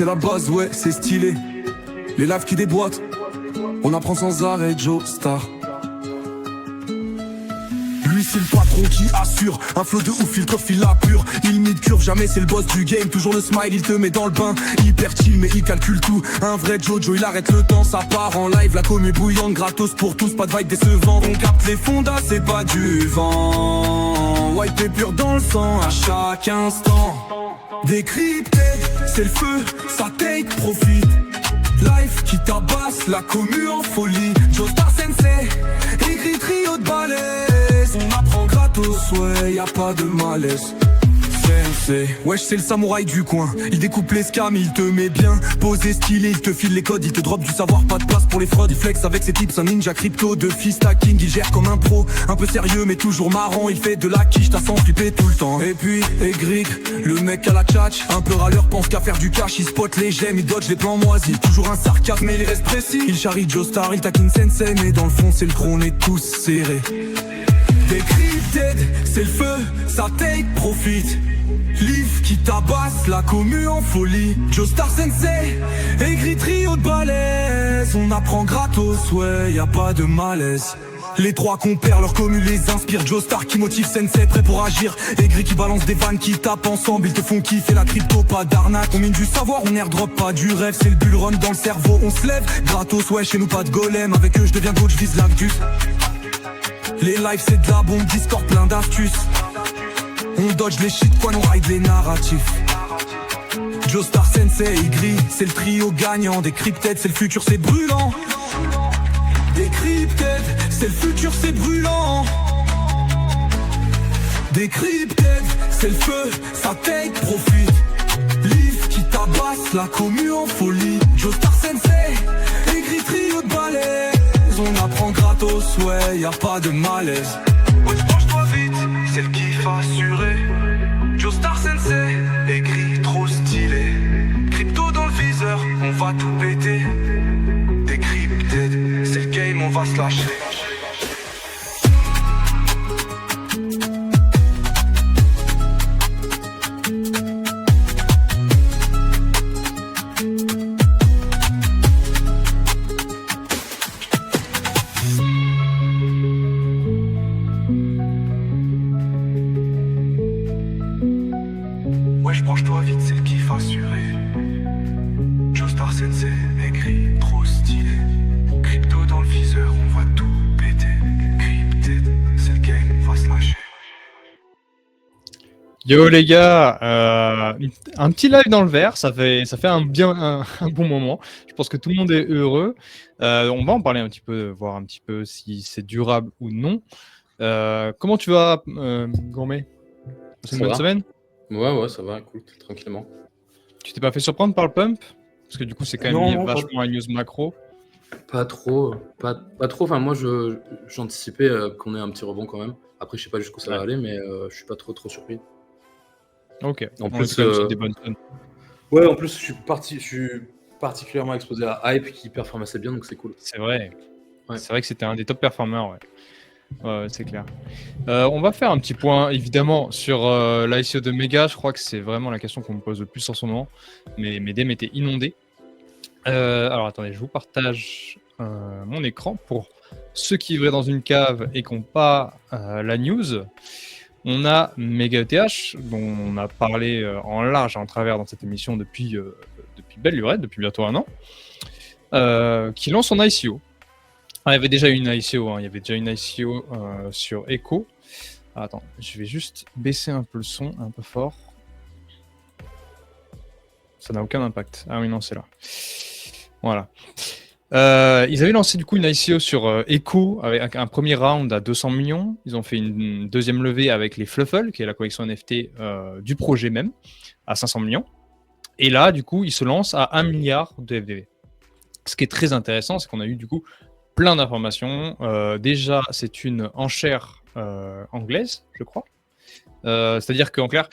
c'est la base, ouais, c'est stylé. Les lives qui déboîtent, on apprend sans arrêt Joestar. Lui c'est le patron qui assure, un flow de ouf, filtre fil la pure. Il mid curve, jamais c'est le boss du game. Toujours le smile, il te met dans le bain. Hyper chill mais il calcule tout. Un vrai Jojo, il arrête le temps, ça part en live. La commu bouillante, gratos pour tous, pas de vibe décevant. On capte les fondas, c'est pas du vent. White et pur dans le sang à chaque instant. Décrypté, c'est le feu, ça take profit. Life qui tabasse, la commu en folie. Joestar Sensei, écrit trio de balèze. On apprend gratos, ouais, y'a pas de malaise. Sensei, wesh c'est le samouraï du coin. Il découpe les scams, il te met bien. Posé stylé, il te file les codes, il te drop du savoir, pas de place pour les fraudes. Il flex avec ses tips, un ninja crypto de fils stacking. Il gère comme un pro, un peu sérieux mais toujours marrant. Il fait de la quiche, t'as sans flipper tout le temps. Et puis, Egrig, le mec à la tchatch. Un peu râleur, pense qu'à faire du cash. Il spot les gemmes, il dodge les plans moisis. Toujours un sarcasme mais il reste précis. Il charrie Joestar, il taquine Sensei. Mais dans le fond c'est le trône, on est tous serrés. Decrypted, c'est le feu, ça take profit. Liv qui tabasse, la commu en folie. Joestar Sensei, aigri trio de balèze. On apprend gratos, ouais, y'a pas de malaise. Les trois compères, leur commu les inspire. Joestar qui motive Sensei, prêt pour agir. Aigri qui balance des vannes qui tapent ensemble. Ils te font kiffer la crypto, pas d'arnaque. On mine du savoir, on airdrop, pas du rêve. C'est le bull run dans le cerveau, on se lève. Gratos, ouais, chez nous pas de golem. Avec eux je deviens coach, je vise l'Actus. Les lives c'est de la bombe, Discord plein d'astuces. On dodge les shitcoins, on ride les narratifs. Joestar Sensei et Gris, c'est le trio gagnant. Decrypted, c'est le futur, c'est brûlant. Decrypted, c'est le futur, c'est brûlant. Decrypted, c'est le feu, ça take profit. Liv qui tabasse, la commu en folie. Joestar Sensei, écrit trio de balais. On apprend gratos, ouais, y'a pas de malaise. Ouais, penche-toi vite, c'est le kiff assuré. Joestar Sensei, écrit trop stylé. Crypto dans le viseur, on va tout péter. Decrypted, c'est le game, on va se lâcher. Wesh, branche-toi vite, c'est le kiff assuré. Joestar Sensei, écrit trop stylé. Crypto dans le viseur, on va tout péter. Crypted, c'est le game, on va se lâcher. Yo les gars, un petit live dans le vert, ça fait un bon moment. Je pense que tout le monde est heureux. On va en parler un petit peu, voir un petit peu si c'est durable ou non. Comment tu vas, Gourmet? C'est une bonne semaine? Ouais, ça va, écoute, tranquillement. Tu t'es pas fait surprendre par le pump? Parce que du coup, c'est quand même lié vachement à news macro. Pas trop. Enfin, moi, j'anticipais qu'on ait un petit rebond quand même. Après, je sais pas jusqu'où ça va aller, mais je suis pas trop surpris. Ok. En plus, des bonnes tonnes. Ouais, en plus, je suis particulièrement exposé à Hype qui performe assez bien, donc c'est cool. C'est vrai. Ouais. C'est vrai que c'était un des top performers, ouais. Ouais, c'est clair. On va faire un petit point évidemment sur l'ICO de Mega. Je crois que c'est vraiment la question qu'on me pose le plus en ce moment. Mes DM étaient inondés. Alors attendez, je vous partage mon écran pour ceux qui vivraient dans une cave et qui n'ont pas la news. On a Mega ETH, dont on a parlé en large et en travers dans cette émission depuis belle lurette, depuis bientôt un an, qui lance son ICO. Ah, il y avait déjà une ICO, il y avait déjà une ICO sur Echo. Attends, je vais juste baisser un peu le son, un peu fort. Ça n'a aucun impact. Ah oui, non, c'est là. Voilà. Ils avaient lancé du coup une ICO sur Echo avec un premier round à 200 millions. Ils ont fait une deuxième levée avec les Fluffle, qui est la collection NFT du projet même, à 500 millions. Et là, du coup, ils se lancent à 1 milliard de FDV. Ce qui est très intéressant, c'est qu'on a eu du coup plein d'informations. Déjà, c'est une enchère anglaise, je crois. C'est-à-dire qu'en clair,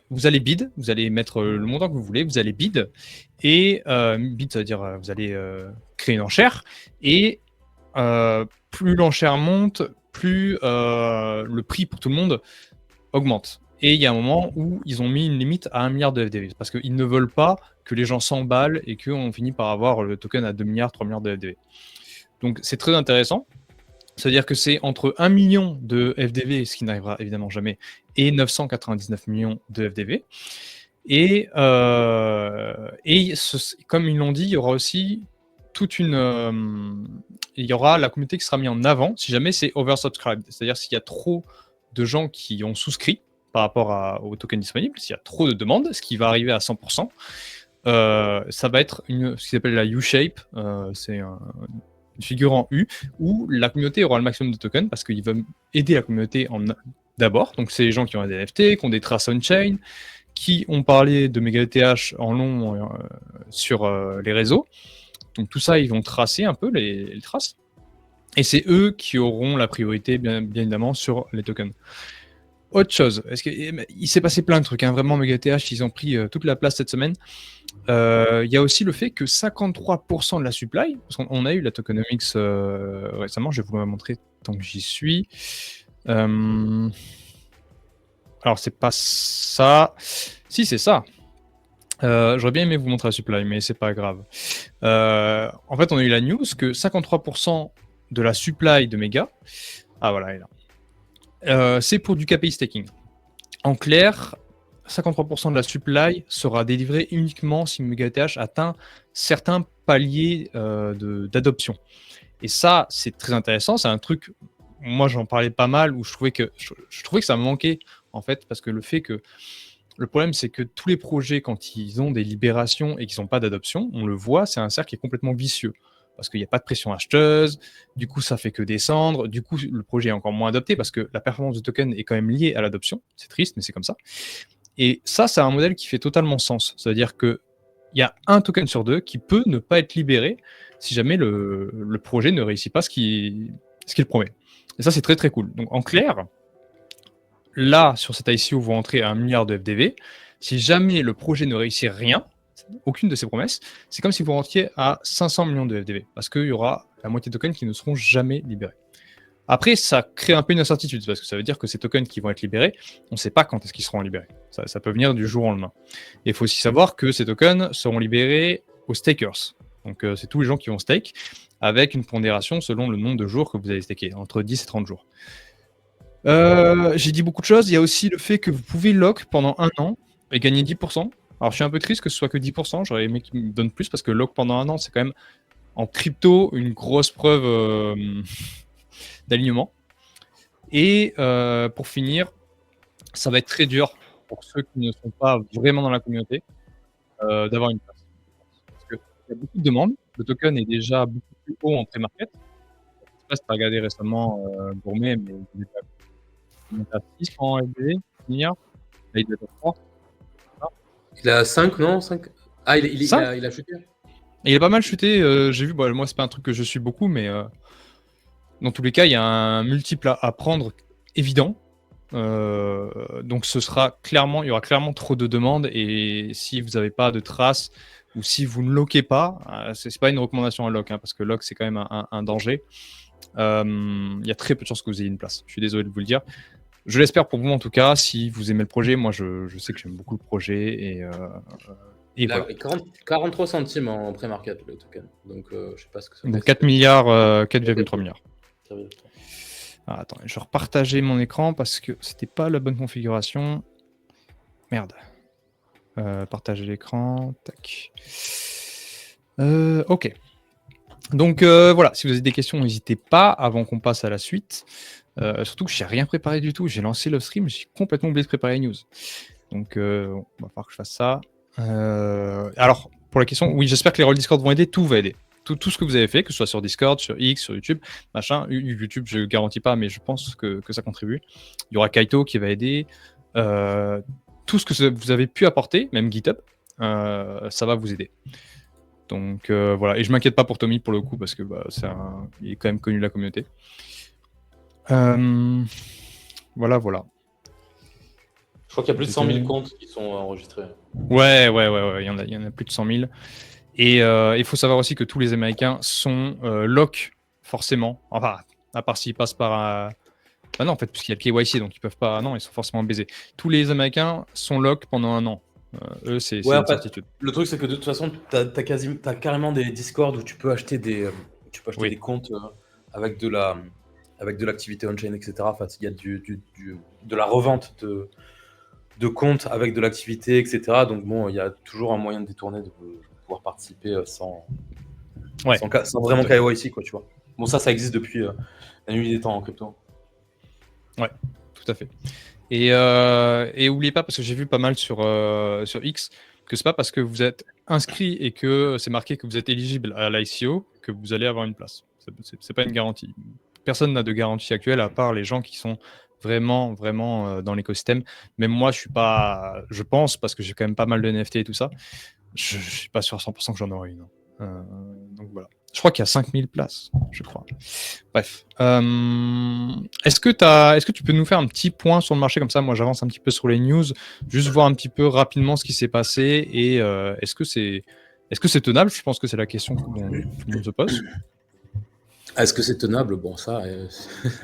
vous allez bid, vous allez mettre le montant que vous voulez, vous allez bid, et bid, ça veut dire vous allez créer une enchère, et plus l'enchère monte, plus le prix pour tout le monde augmente. Et il y a un moment où ils ont mis une limite à 1 milliard de FDV, parce qu'ils ne veulent pas que les gens s'emballent et qu'on finit par avoir le token à 2 milliards, 3 milliards de FDV. Donc c'est très intéressant. C'est-à-dire que c'est entre 1 million de FDV, ce qui n'arrivera évidemment jamais, et 999 millions de FDV. Et comme ils l'ont dit, il y aura aussi il y aura la communauté qui sera mise en avant si jamais c'est oversubscribed. C'est-à-dire s'il y a trop de gens qui ont souscrit par rapport au token disponible, s'il y a trop de demandes, ce qui va arriver à 100%, ça va être ce qui s'appelle la U-shape, c'est une figure en U, où la communauté aura le maximum de tokens parce qu'il va aider la communauté d'abord. Donc c'est les gens qui ont des NFT, qui ont des traces on-chain, qui ont parlé de MegaETH en long sur les réseaux. Donc tout ça, ils vont tracer un peu les traces. Et c'est eux qui auront la priorité, bien évidemment, sur les tokens. Autre chose, il s'est passé plein de trucs, hein. Vraiment, MegaETH, ils ont pris toute la place cette semaine. Il y a aussi le fait que 53% de la supply, parce qu'on a eu la tokenomics récemment, je vais vous la montrer tant que j'y suis. Alors, c'est pas ça. Si, c'est ça. J'aurais bien aimé vous montrer la supply, mais c'est pas grave. En fait, on a eu la news que 53% de la supply de Mega, ah voilà, elle est là, c'est pour du KPI staking. En clair, 53% de la supply sera délivrée uniquement si MegaETH atteint certains paliers d'adoption. Et ça, c'est très intéressant. C'est un truc, moi j'en parlais pas mal, où je trouvais que ça me manquait, en fait, parce que le problème, c'est que tous les projets, quand ils ont des libérations et qu'ils n'ont pas d'adoption, on le voit, c'est un cercle qui est complètement vicieux. Parce qu'il n'y a pas de pression acheteuse, du coup, ça fait que descendre, du coup, le projet est encore moins adopté parce que la performance du token est quand même liée à l'adoption. C'est triste, mais c'est comme ça. Et ça, c'est un modèle qui fait totalement sens. C'est-à-dire qu'il y a un token sur 2 qui peut ne pas être libéré si jamais le projet ne réussit pas ce qu'il promet. Et ça, c'est très, très cool. Donc, en clair, là, sur cette ICO, vous rentrez à 1 milliard de FDV. Si jamais le projet ne réussit rien, aucune de ses promesses, c'est comme si vous rentriez à 500 millions de FDV, parce qu'il y aura la moitié de tokens qui ne seront jamais libérés. Après, ça crée un peu une incertitude, parce que ça veut dire que ces tokens qui vont être libérés, on ne sait pas quand est-ce qu'ils seront libérés. Ça peut venir du jour au lendemain. Et il faut aussi savoir que ces tokens seront libérés aux stakers. Donc, c'est tous les gens qui vont stake, avec une pondération selon le nombre de jours que vous avez staké, entre 10 et 30 jours. J'ai dit beaucoup de choses. Il y a aussi le fait que vous pouvez lock pendant 1 an et gagner 10%. Alors, je suis un peu triste que ce soit que 10%. J'aurais aimé qu'ils me donnent plus parce que lock pendant 1 an, c'est quand même en crypto une grosse preuve d'alignement. Et pour finir, ça va être très dur pour ceux qui ne sont pas vraiment dans la communauté d'avoir une place. Parce qu'il y a beaucoup de demandes. Le token est déjà beaucoup plus haut en pré-market. Je ne sais pas si tu as regardé récemment Gourmet, mais il est à 6 en FDV, là il est à 3. Il a 5, non 5 Ah, il a chuté. Et il a pas mal chuté, j'ai vu, moi c'est pas un truc que je suis beaucoup, mais dans tous les cas, il y a un multiple à prendre évident. Donc il y aura clairement trop de demandes, et si vous n'avez pas de traces, ou si vous ne lockez pas, c'est pas une recommandation à lock, hein, parce que lock c'est quand même un danger. Il y a très peu de chances que vous ayez une place. Je suis désolé de vous le dire. Je l'espère pour vous en tout cas, si vous aimez le projet. Moi je sais que j'aime beaucoup le projet, et Là, voilà. 43 centimes en pré-market le token. Donc je sais pas ce que ça fait. Donc 4 milliards, 4,3 milliards. Ah, attends, je vais repartager mon écran parce que c'était pas la bonne configuration. Merde. Partager l'écran. Tac. Ok. Donc voilà, si vous avez des questions, n'hésitez pas avant qu'on passe à la suite. Surtout que je n'ai rien préparé du tout. J'ai lancé le stream, j'ai complètement oublié de préparer les news. Donc on va falloir que je fasse ça. Alors, pour la question, oui, j'espère que les rôles Discord vont aider. Tout va aider. Tout ce que vous avez fait, que ce soit sur Discord, sur X, sur YouTube, machin. YouTube, je ne garantis pas, mais je pense que ça contribue. Il y aura Kaito qui va aider. Tout ce que vous avez pu apporter, même GitHub, ça va vous aider. Donc voilà. Et je m'inquiète pas pour Tommy pour le coup, parce que il est quand même connu de la communauté. Voilà. Je crois qu'il y a plus de 100 000 comptes qui sont enregistrés. Ouais. Il y en a plus de 100 000. Et il faut savoir aussi que tous les Américains sont lock, forcément. Enfin, à part s'ils passent par Ah non, en fait, puisqu'il y a le KYC, donc ils peuvent pas. Non, ils sont forcément baisés. Tous les Américains sont lock pendant 1 an. Eux, c'est Ouais, une en fait, certitude. le truc, c'est que de toute façon, t'as carrément des Discord où tu peux acheter des Oui, comptes avec de l'activité on-chain, etc. Enfin, il y a de la revente de comptes avec de l'activité, etc. Donc bon, il y a toujours un moyen de détourner de pouvoir participer ouais, sans tout vraiment à fait. KYC, quoi, tu vois. Bon, ça existe depuis la nuit des temps en crypto. Ouais, tout à fait. Et oubliez pas, parce que j'ai vu pas mal sur X, que c'est pas parce que vous êtes inscrit et que c'est marqué que vous êtes éligible à l'ICO que vous allez avoir une place. C'est pas une garantie. Personne n'a de garantie actuelle à part les gens qui sont vraiment, vraiment dans l'écosystème. Même moi, je suis pas. Je pense, parce que j'ai quand même pas mal de NFT et tout ça, je suis pas sûr à 100% que j'en aurai une. Donc voilà. Je crois qu'il y a 5000 places, je crois. Bref. Est-ce que tu peux nous faire un petit point sur le marché comme ça? Moi, j'avance un petit peu sur les news, juste voir un petit peu rapidement ce qui s'est passé et est-ce que c'est tenable? Je pense que c'est la question dont tout le monde se pose. Est-ce que c'est tenable? Bon, ça,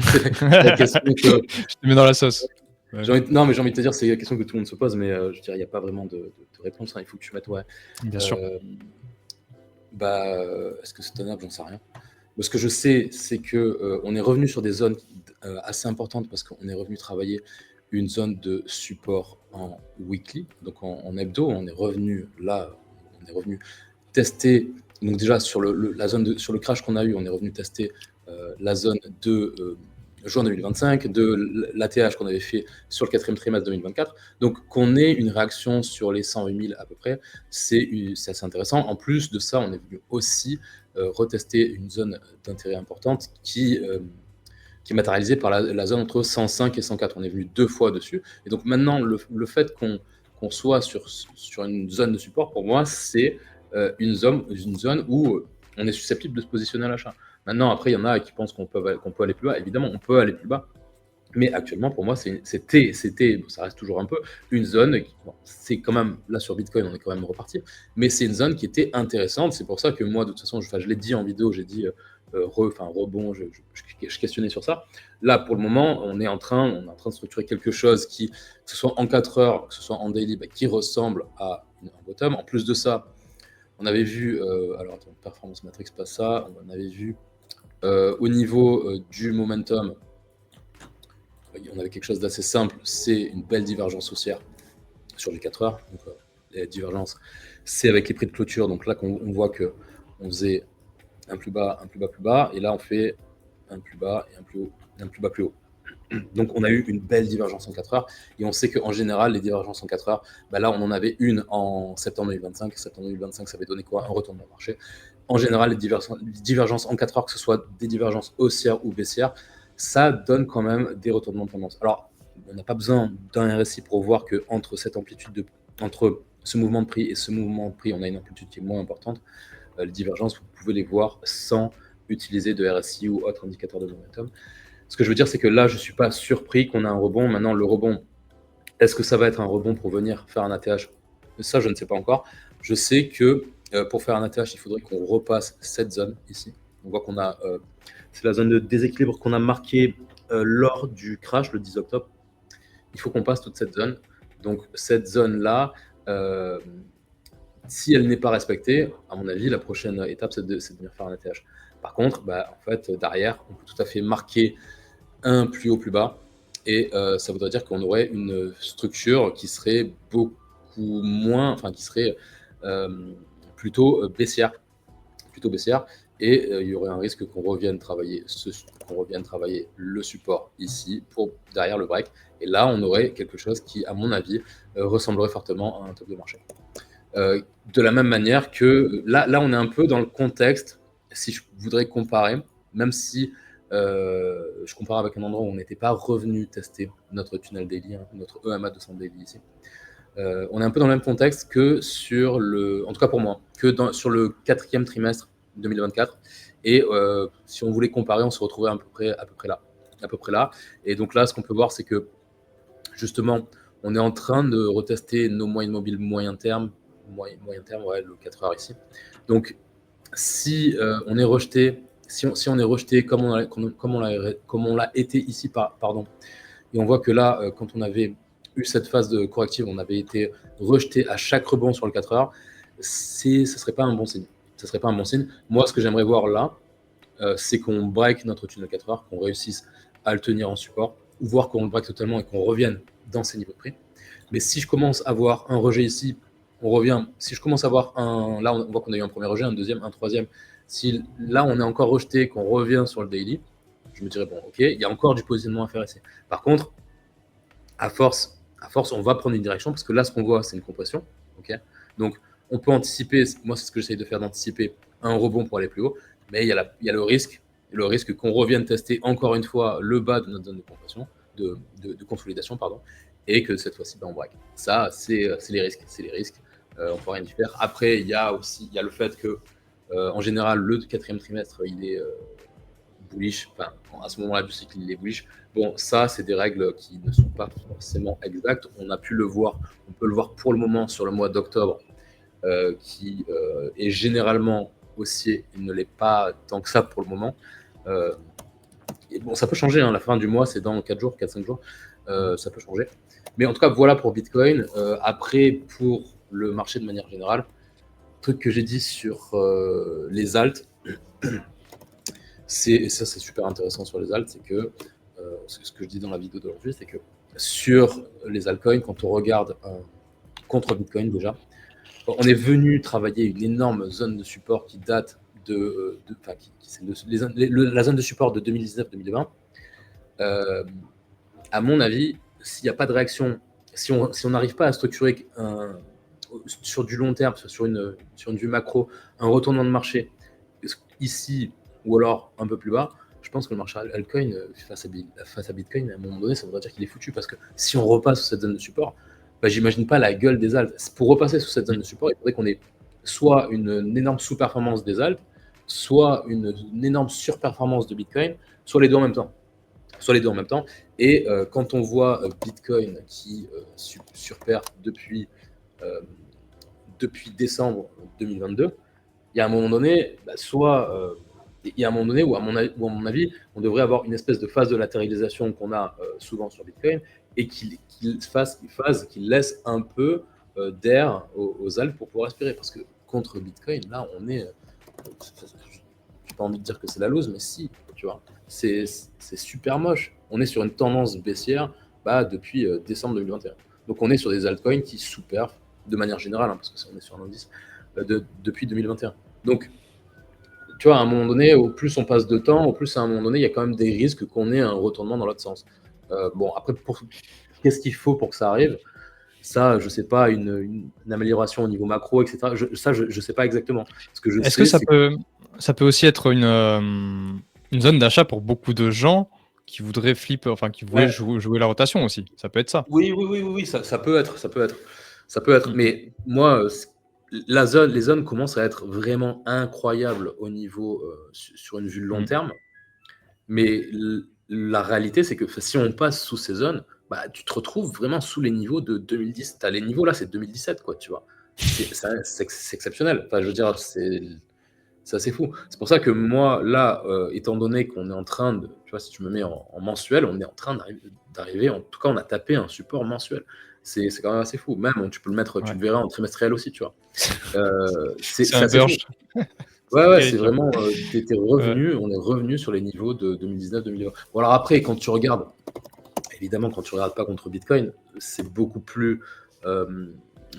c'est la question que Je te mets dans la sauce. Ouais, non, mais j'ai envie de te dire, c'est la question que tout le monde se pose, mais je dirais, il n'y a pas vraiment de réponse, hein. Il faut que tu mettes, ouais. bien sûr. Euh, Est-ce que c'est tenable? J'en sais rien. Mais ce que je sais, c'est que on est revenu sur des zones assez importantes parce qu'on est revenu travailler une zone de support en weekly, donc en hebdo. On est revenu là, on est revenu tester. Donc déjà la zone sur le crash qu'on a eu, on est revenu tester la zone de juin 2025, de l'ATH qu'on avait fait sur le quatrième trimestre 2024. Donc qu'on ait une réaction sur les 108 000 à peu près, c'est assez intéressant. En plus de ça, on est venu aussi retester une zone d'intérêt importante qui est matérialisée par la zone entre 105 et 104. On est venu 2 fois dessus. Et donc maintenant, le fait qu'on soit sur une zone de support, pour moi, c'est une zone où on est susceptible de se positionner à l'achat. Maintenant, après, il y en a qui pensent qu'on peut aller plus bas. Évidemment, on peut aller plus bas. Mais actuellement, pour moi, c'était, bon, ça reste toujours un peu, une zone, bon, c'est quand même, là sur Bitcoin, on est quand même reparti, mais c'est une zone qui était intéressante. C'est pour ça que moi, de toute façon, je l'ai dit en vidéo, j'ai dit rebond, je questionnais sur ça. Là, pour le moment, on est en train de structurer quelque chose qui, que ce soit en 4 heures, que ce soit en daily, qui ressemble à un bottom. En plus de ça, on avait vu, alors attends, Performance Matrix, pas ça, on avait vu au niveau du momentum, on avait quelque chose d'assez simple, c'est une belle divergence haussière sur les 4 heures. Donc, les divergences, c'est avec les prix de clôture. Donc là, on voit qu'on faisait un plus bas, un plus bas, plus bas, et là, on fait un plus bas et un plus haut, un plus bas, plus haut. Donc, on a eu une belle divergence en 4 heures, et on sait qu'en général, les divergences en 4 heures, là, on en avait une en septembre 2025. Septembre 2025, ça avait donné quoi? Un retournement de marché. En général, les divergences en 4 heures, que ce soit des divergences haussières ou baissières, ça donne quand même des retournements de tendance. Alors, on n'a pas besoin d'un RSI pour voir que entre cette amplitude entre ce mouvement de prix et ce mouvement de prix, on a une amplitude qui est moins importante. Les divergences, vous pouvez les voir sans utiliser de RSI ou autre indicateur de momentum. Ce que je veux dire, c'est que là, je ne suis pas surpris qu'on a un rebond. Maintenant, le rebond, est-ce que ça va être un rebond pour venir faire un ATH? Ça, je ne sais pas encore. Je sais que pour faire un ATH, il faudrait qu'on repasse cette zone ici. On voit qu'on a, c'est la zone de déséquilibre qu'on a marquée lors du crash le 10 octobre. Il faut qu'on passe toute cette zone. Donc cette zone-là, si elle n'est pas respectée, à mon avis, la prochaine étape, c'est de venir faire un ATH. Par contre, en fait, derrière, on peut tout à fait marquer un plus haut, plus bas. Et ça voudrait dire qu'on aurait une structure qui serait beaucoup moins, enfin qui serait plutôt baissière. Plutôt baissière. Et il y aurait un risque qu'on revienne travailler le support ici pour derrière le break. Et là, on aurait quelque chose qui, à mon avis, ressemblerait fortement à un top de marché. De la même manière que là, on est un peu dans le contexte, si je voudrais comparer, même si je compare avec un endroit où on n'était pas revenu tester notre tunnel daily, notre EMA 200 daily ici. On est un peu dans le même contexte que sur en tout cas pour moi, sur le 4e trimestre 2024. Et si on voulait comparer, on se retrouvait à peu près là. Et donc là, ce qu'on peut voir, c'est que justement, on est en train de retester nos moyennes mobiles moyen terme, le 4 heures ici. Donc, si on est rejeté si on est rejeté comme on l'a été ici, pardon, et on voit que là, quand on avait eu cette phase de corrective, on avait été rejeté à chaque rebond sur le 4 heures, ce serait pas un bon signe. Ce serait pas un bon signe. Moi, ce que j'aimerais voir là, c'est qu'on break notre tunnel 4 heures, qu'on réussisse à le tenir en support, ou voir qu'on le break totalement et qu'on revienne dans ces niveaux de prix. Mais si je commence à voir un rejet ici, on revient. Si je commence à voir un. Là, on voit qu'on a eu un premier rejet, un deuxième, un troisième. Si là, on est encore rejeté, qu'on revient sur le daily, je me dirais, bon, ok, il y a encore du positionnement à faire ici. Par contre, à force, on va prendre une direction parce que là, ce qu'on voit, c'est une compression. Okay, donc, on peut anticiper. Moi, c'est ce que j'essaye de faire, d'anticiper un rebond pour aller plus haut. Mais il y a le risque qu'on revienne tester encore une fois le bas de notre zone de compression, de consolidation, pardon, et que cette fois-ci, on break. Ça, c'est les risques. On peut rien y faire. Après, il y a le fait que, en général, le quatrième trimestre, il est bullish. Enfin, à ce moment-là du cycle, il est bullish. Bon, ça, c'est des règles qui ne sont pas forcément exactes. On peut le voir pour le moment sur le mois d'octobre, qui est généralement haussier. Il ne l'est pas tant que ça pour le moment. Et bon, ça peut changer. La fin du mois, c'est dans 4-5 jours. Ça peut changer. Mais en tout cas, voilà pour Bitcoin. Après, pour le marché de manière générale, truc que j'ai dit sur les alts, c'est super intéressant sur les alts, c'est que ce que je dis dans la vidéo d'aujourd'hui, c'est que sur les altcoins, quand on regarde contre Bitcoin déjà, on est venu travailler une énorme zone de support qui date la zone de support de 2019-2020. À mon avis, s'il n'y a pas de réaction, si on n'arrive pas à structurer sur du long terme, sur une vue macro, un retournement de marché ici ou alors un peu plus bas, je pense que le marché altcoin face à Bitcoin, à un moment donné, ça voudrait dire qu'il est foutu parce que si on repasse sous cette zone de support, j'imagine pas la gueule des alts. Pour repasser sous cette zone de support, il faudrait qu'on ait soit une énorme sous-performance des alts, soit une énorme surperformance de Bitcoin, soit les deux en même temps. Et quand on voit Bitcoin qui surpère depuis décembre 2022, il y a un moment donné, il y a un moment donné où, à mon avis, on devrait avoir une espèce de phase de latéralisation qu'on a souvent sur Bitcoin et qu'il laisse un peu d'air aux alts pour pouvoir respirer. Parce que contre Bitcoin, là, on est. J'ai pas envie de dire que c'est la loose, mais si, tu vois. C'est super moche. On est sur une tendance baissière depuis décembre 2021. Donc on est sur des altcoins qui sous-perfent de manière générale, parce que on est sur un indice depuis 2021. Donc, tu vois, à un moment donné, au plus on passe de temps, au plus à un moment donné, il y a quand même des risques qu'on ait un retournement dans l'autre sens. Bon, après, qu'est-ce qu'il faut pour que ça arrive? Ça, je sais pas, une amélioration au niveau macro, etc. Je sais pas exactement. Est-ce que ça peut aussi être une zone d'achat pour beaucoup de gens qui voudraient qui voulaient jouer la rotation aussi? Ça peut être ça. Oui, ça peut être. Mais moi, les zones commencent à être vraiment incroyables au niveau sur une vue de long terme. Mais la réalité, c'est que si on passe sous ces zones, tu te retrouves vraiment sous les niveaux de 2010. Tu as les niveaux là, c'est 2017, quoi, tu vois. C'est exceptionnel. Enfin, je veux dire, c'est assez fou. C'est pour ça que moi, là, étant donné qu'on est en train de, tu vois, si tu me mets en mensuel, on est en train d'arriver, en tout cas, on a tapé un support mensuel. C'est quand même assez fou. Même, tu peux le mettre, tu le verras en trimestriel aussi, tu vois. C'est un burst. Ouais, c'est vraiment, on est revenu sur les niveaux de 2019-2020. Bon, alors après, quand tu regardes, évidemment, quand tu regardes pas contre Bitcoin, c'est beaucoup plus,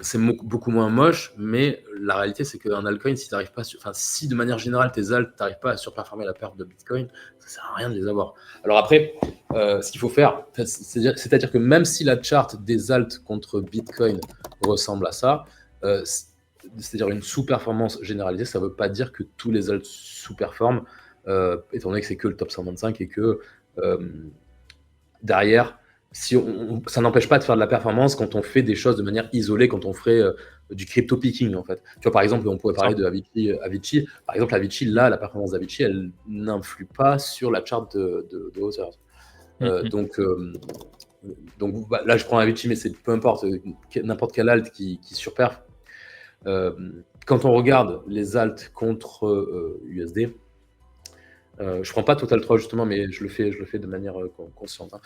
c'est beaucoup moins moche, mais la réalité, c'est qu'un altcoin, si de manière générale, tes alts, tu n'arrives pas à surperformer la perte de Bitcoin, ça sert à rien de les avoir. Alors après, ce qu'il faut faire, c'est-à-dire que même si la charte des alts contre Bitcoin ressemble à ça, c'est-à-dire une sous-performance généralisée, ça ne veut pas dire que tous les alts sous-performent, étant donné que c'est que le top 125 et que derrière, ça n'empêche pas de faire de la performance quand on fait des choses de manière isolée, quand on ferait du crypto picking en fait. Tu vois, par exemple, on pourrait parler de Avicii. Par exemple, Avicii, là, la performance d'Avicii, elle n'influe pas sur la charte de hauteur. Donc là, je prends Avicii, mais c'est peu importe, n'importe quel alt qui surperf. Quand on regarde les alts contre USD, Je prends pas Total 3 justement, mais je le fais de manière consciente, hein.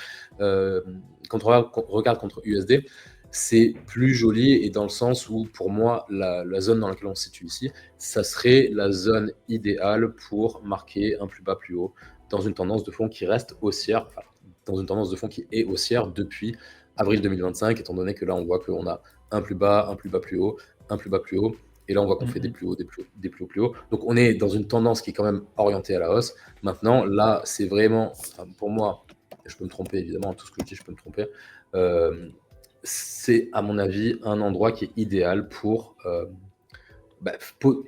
Quand on regarde contre USD, c'est plus joli et dans le sens où, pour moi, la zone dans laquelle on se situe ici, ça serait la zone idéale pour marquer un plus bas plus haut dans une tendance de fond qui reste haussière, enfin, dans une tendance de fond qui est haussière depuis avril 2025, étant donné que là, on voit qu'on a un plus bas plus haut, un plus bas plus haut. Et là, on voit qu'on fait des plus hauts, des plus hauts, des plus hauts, plus hauts. Donc, on est dans une tendance qui est quand même orientée à la hausse. Maintenant, là, c'est vraiment, enfin, pour moi, je peux me tromper évidemment, tout ce que je dis, je peux me tromper. C'est, à mon avis, un endroit qui est idéal pour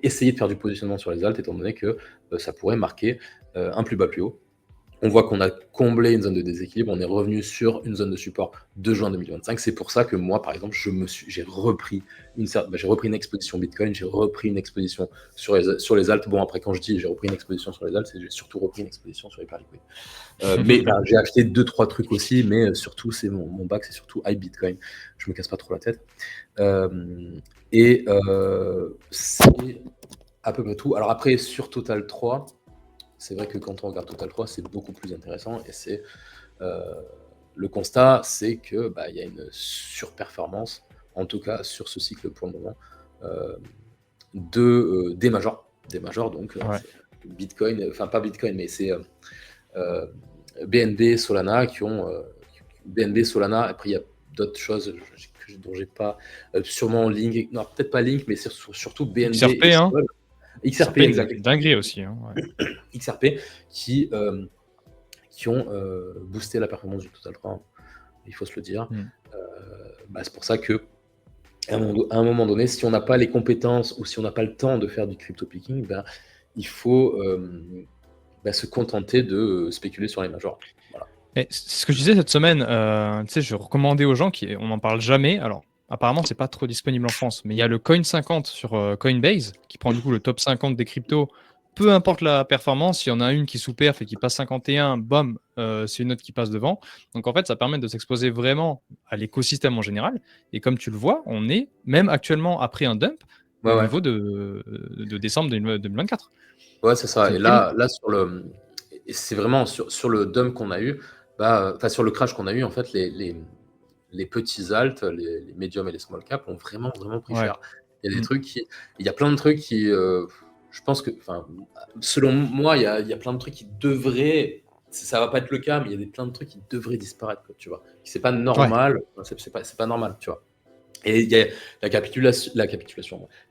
essayer de faire du positionnement sur les alts, étant donné que ça pourrait marquer un plus bas plus haut. On voit qu'on a comblé une zone de déséquilibre, on est revenu sur une zone de support de juin 2025. C'est pour ça que moi, par exemple, j'ai repris une exposition Bitcoin, j'ai repris une exposition sur les alts. Bon, après, quand je dis j'ai repris une exposition sur les alts, c'est que j'ai surtout repris une exposition sur les paires liquides. Mais j'ai acheté 2-3 trucs aussi, mais surtout, c'est mon bac, c'est surtout iBitcoin. Je me casse pas trop la tête. C'est à peu près tout. Alors après, sur Total 3, c'est vrai que quand on regarde Total 3, c'est beaucoup plus intéressant et c'est le constat, c'est que il y a une surperformance, en tout cas sur ce cycle pour le moment, des majors, donc Ouais. c'est Bitcoin, enfin pas Bitcoin, mais c'est BNB, Solana qui ont BNB, Solana. Après il y a d'autres choses dont j'ai pas sûrement Link, non peut-être pas Link, mais c'est surtout BNB XRP, et hein. Sol. XRP, exact. Dinguerie aussi. Hein, ouais. XRP qui ont boosté la performance du Total 3, hein, il faut se le dire. C'est pour ça que à un moment donné, si on n'a pas les compétences ou si on n'a pas le temps de faire du crypto picking, il faut se contenter de spéculer sur les majors. Voilà. Et c'est ce que je disais cette semaine. Tu sais, je recommandais aux gens on n'en parle jamais. Alors, apparemment, c'est pas trop disponible en France, mais il y a le Coin 50 sur Coinbase qui prend du coup le top 50 des cryptos. Peu importe la performance, s'il y en a une qui sous-perf et qui passe 51, bam, c'est une autre qui passe devant. Donc en fait, ça permet de s'exposer vraiment à l'écosystème en général. Et comme tu le vois, on est même actuellement après un dump au niveau de décembre 2024. Ouais, c'est ça. C'est Et là c'est vraiment sur le dump qu'on a eu, sur le crash qu'on a eu, en fait, les petits alts, les medium et les small cap ont vraiment pris cher. Il y a des trucs il y a plein de trucs qui, je pense que, selon moi, il y a plein de trucs qui devraient, ça va pas être le cas, mais il y a plein de trucs qui devraient disparaître, quoi, tu vois. C'est pas normal, c'est pas normal, tu vois. Et il y a la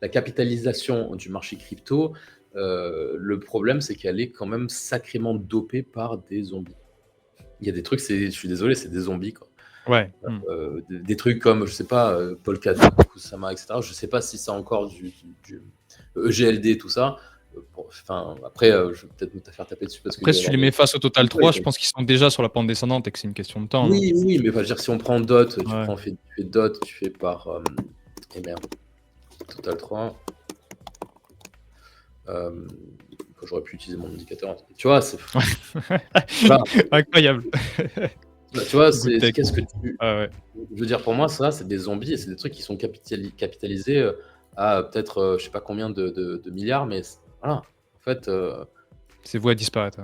capitalisation du marché crypto. Le problème, c'est qu'elle est quand même sacrément dopée par des zombies. Il y a des trucs, je suis désolé, c'est des zombies, quoi. Ouais. Des trucs comme, je sais pas, Polkadot, Kusama, etc. Je sais pas si c'est encore du EGLD, tout ça. Après, je vais peut-être me faire taper dessus. Après, si tu les mets face au Total 3, je pense qu'ils sont déjà sur la pente descendante et que c'est une question de temps. Oui, mais je veux dire, si on prend DOT, tu fais DOT, tu fais par. Total 3. J'aurais pu utiliser mon indicateur. Tu vois, c'est. Incroyable. Tu vois, qu'est-ce que tu. Je veux dire, pour moi, ça, c'est des zombies et c'est des trucs qui sont capitalisés à peut-être, je sais pas combien de milliards, mais voilà. En fait. C'est voué à disparaître.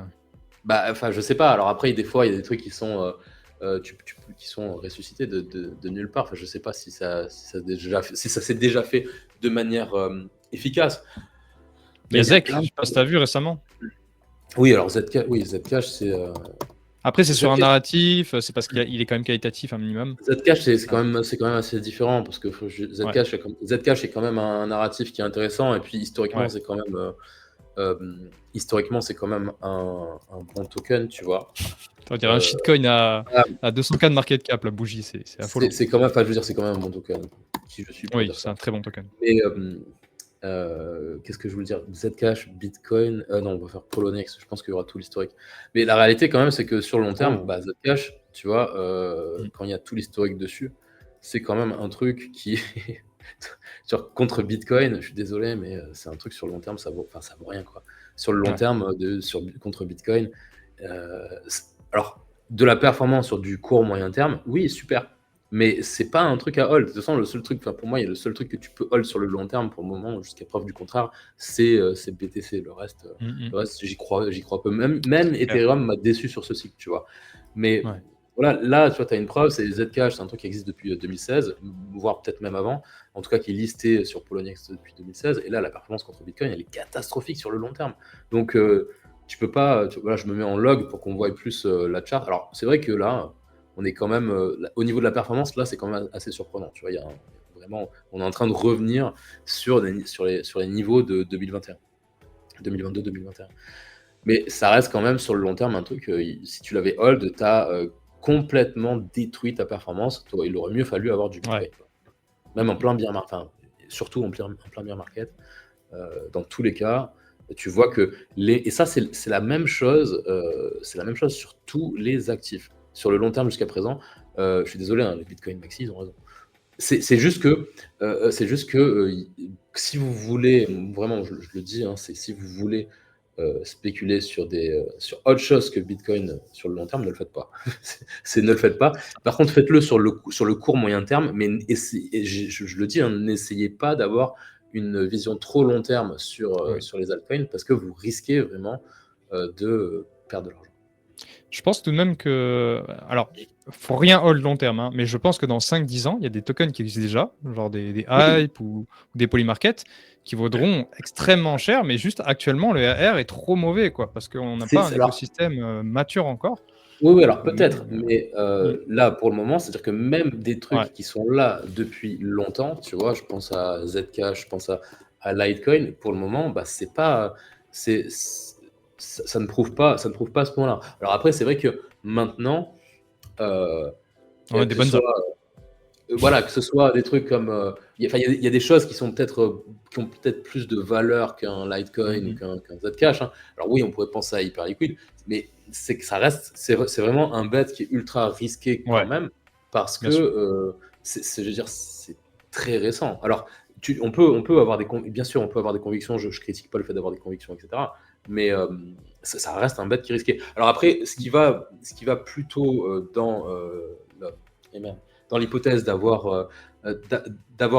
Je sais pas. Alors après, des fois, il y a des trucs qui sont. Qui sont ressuscités de nulle part. Je sais pas si ça s'est déjà fait de manière efficace. Il y a Zek, je sais pas si tu as vu récemment. Oui, alors Zcash, c'est. Après, c'est sur un narratif, c'est parce qu'il est quand même qualitatif un minimum. Zcash, c'est quand même assez différent parce que Zcash est quand même un narratif qui est intéressant et puis historiquement, c'est quand même. Historiquement, c'est quand même un bon token, tu vois. On dirait un shitcoin à 200K de market cap, la bougie, c'est affolant. C'est quand même, je veux dire, c'est quand même un bon token. Si je suis oui, c'est un très bon token. Mais qu'est-ce que je voulais dire? Zcash, Bitcoin, non, on va faire Poloniex, je pense qu'il y aura tout l'historique. Mais la réalité, quand même, c'est que sur le long terme, Zcash, tu vois, quand il y a tout l'historique dessus, c'est quand même un truc qui. Contre Bitcoin, je suis désolé, mais c'est un truc sur le long terme, ça vaut rien, quoi. Sur le long terme, contre Bitcoin, alors de la performance sur du court moyen terme, oui, super. Mais c'est pas un truc à hold. De toute façon, le seul truc, enfin, pour moi, il y a le seul truc que tu peux hold sur le long terme pour le moment, jusqu'à preuve du contraire, c'est BTC. Le reste, j'y crois peu. Même C'est clair. Ethereum m'a déçu sur ce cycle, tu vois. Mais Ouais. voilà, là, tu vois, tu as une preuve, c'est Zcash, c'est un truc qui existe depuis 2016, voire peut-être même avant, en tout cas qui est listé sur Poloniex depuis 2016. Et là, la performance contre Bitcoin, elle est catastrophique sur le long terme. Donc, tu peux pas. Voilà, je me mets en log pour qu'on voit plus la chart. Alors, c'est vrai que là, on est quand même au niveau de la performance, là, c'est quand même assez surprenant. Tu vois, vraiment, on est en train de revenir sur les niveaux de 2021, 2022-2021. Mais ça reste quand même sur le long terme un truc. Si tu l'avais hold, tu as complètement détruit ta performance. Toi, il aurait mieux fallu avoir du Bitcoin. Ouais. Même en plein bear market, enfin, surtout en plein bear market. Dans tous les cas, tu vois que et ça, c'est la même chose. C'est la même chose sur tous les actifs. Sur le long terme jusqu'à présent, je suis désolé, hein, les Bitcoin Maxi, ils ont raison. C'est juste que, si vous voulez, vraiment, je le dis, hein, c'est si vous voulez spéculer sur autre chose que Bitcoin sur le long terme, ne le faites pas. Ne le faites pas. Par contre, faites-le sur le court moyen terme, mais je le dis, hein, n'essayez pas d'avoir une vision trop long terme Oui. sur les altcoins parce que vous risquez vraiment de perdre de l'argent. Je pense tout de même que. Alors, faut rien hold long terme, hein, mais je pense que dans 5-10 ans, il y a des tokens qui existent déjà, genre des Oui, hype ou des polymarkets, qui vaudront extrêmement cher, mais juste actuellement, le R est trop mauvais, quoi, parce qu'on n'a pas un alors, écosystème mature encore. oui, alors Mais, peut-être, mais hmm, là, pour le moment, c'est-à-dire que même des ouais, trucs qui sont là depuis longtemps, tu vois, je pense à Zcash, je pense à Litecoin, pour le moment, bah, c'est pas, ça ne prouve pas à ce point-là. Alors après, c'est vrai que maintenant, euh, ouais, que des ce bonnes soit apps. voilà, que ce soit des trucs comme. Il y a des choses qui sont peut-être qui ont peut-être plus de valeur qu'un Litecoin ou Mhm. qu'un Zcash, hein. Alors oui, on pourrait penser à Hyperliquid, mais c'est que ça reste. C'est vraiment un bet qui est ultra risqué quand Ouais, même, parce que bien sûr. je veux dire, c'est très récent. Alors, on peut avoir bien sûr, on peut avoir des convictions. Je critique pas le fait d'avoir des convictions, etc. Mais ça reste un bet qui est risqué. Alors après, ce qui va plutôt le- eh merde, dans l'hypothèse d'avoir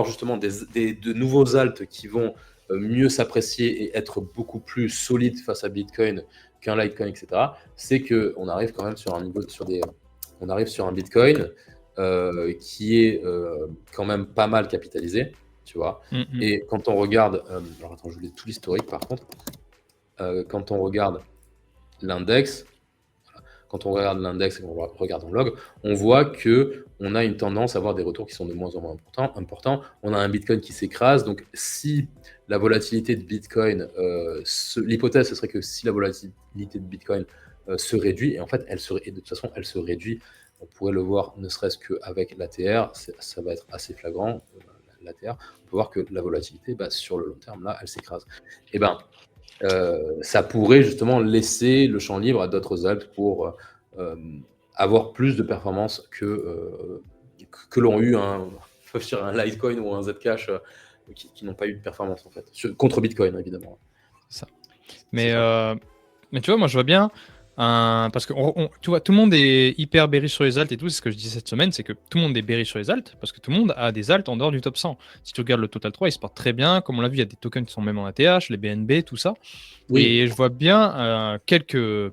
justement de nouveaux alts qui vont mieux s'apprécier et être beaucoup plus solides face à Bitcoin qu'un Litecoin, etc., c'est qu'on arrive quand même sur un niveau, on arrive sur un Bitcoin qui est quand même pas mal capitalisé, tu vois. Mhm. Et quand on regarde, alors attends, je voulais tout l'historique par contre. Quand on regarde l'index, quand on regarde l'index et qu'on regarde en log, on voit que on a une tendance à avoir des retours qui sont de moins en moins importants. On a un Bitcoin qui s'écrase. Donc, si la volatilité de Bitcoin, l'hypothèse, ce serait que si la volatilité de Bitcoin se réduit, et en fait, et de toute façon, elle se réduit, on pourrait le voir ne serait-ce qu'avec l'ATR, ça va être assez flagrant, l'ATR, on peut voir que la volatilité, bah, sur le long terme, là, elle s'écrase. Et ben, ça pourrait justement laisser le champ libre à d'autres altes pour euh, avoir plus de performance que l'ont eu un Litecoin ou un Zcash qui n'ont pas eu de performance en fait. Contre Bitcoin évidemment. C'est ça. C'est Mais, ça. euh, mais tu vois, moi je vois bien, parce que tu vois, tout le monde est hyper bearish sur les alts et tout, c'est ce que je dis cette semaine, c'est que tout le monde est bearish sur les alts, parce que tout le monde a des alts en dehors du top 100. Si tu regardes le Total 3, il se porte très bien, comme on l'a vu, il y a des tokens qui sont même en ATH, les BNB, tout ça. Oui, Et je vois bien quelques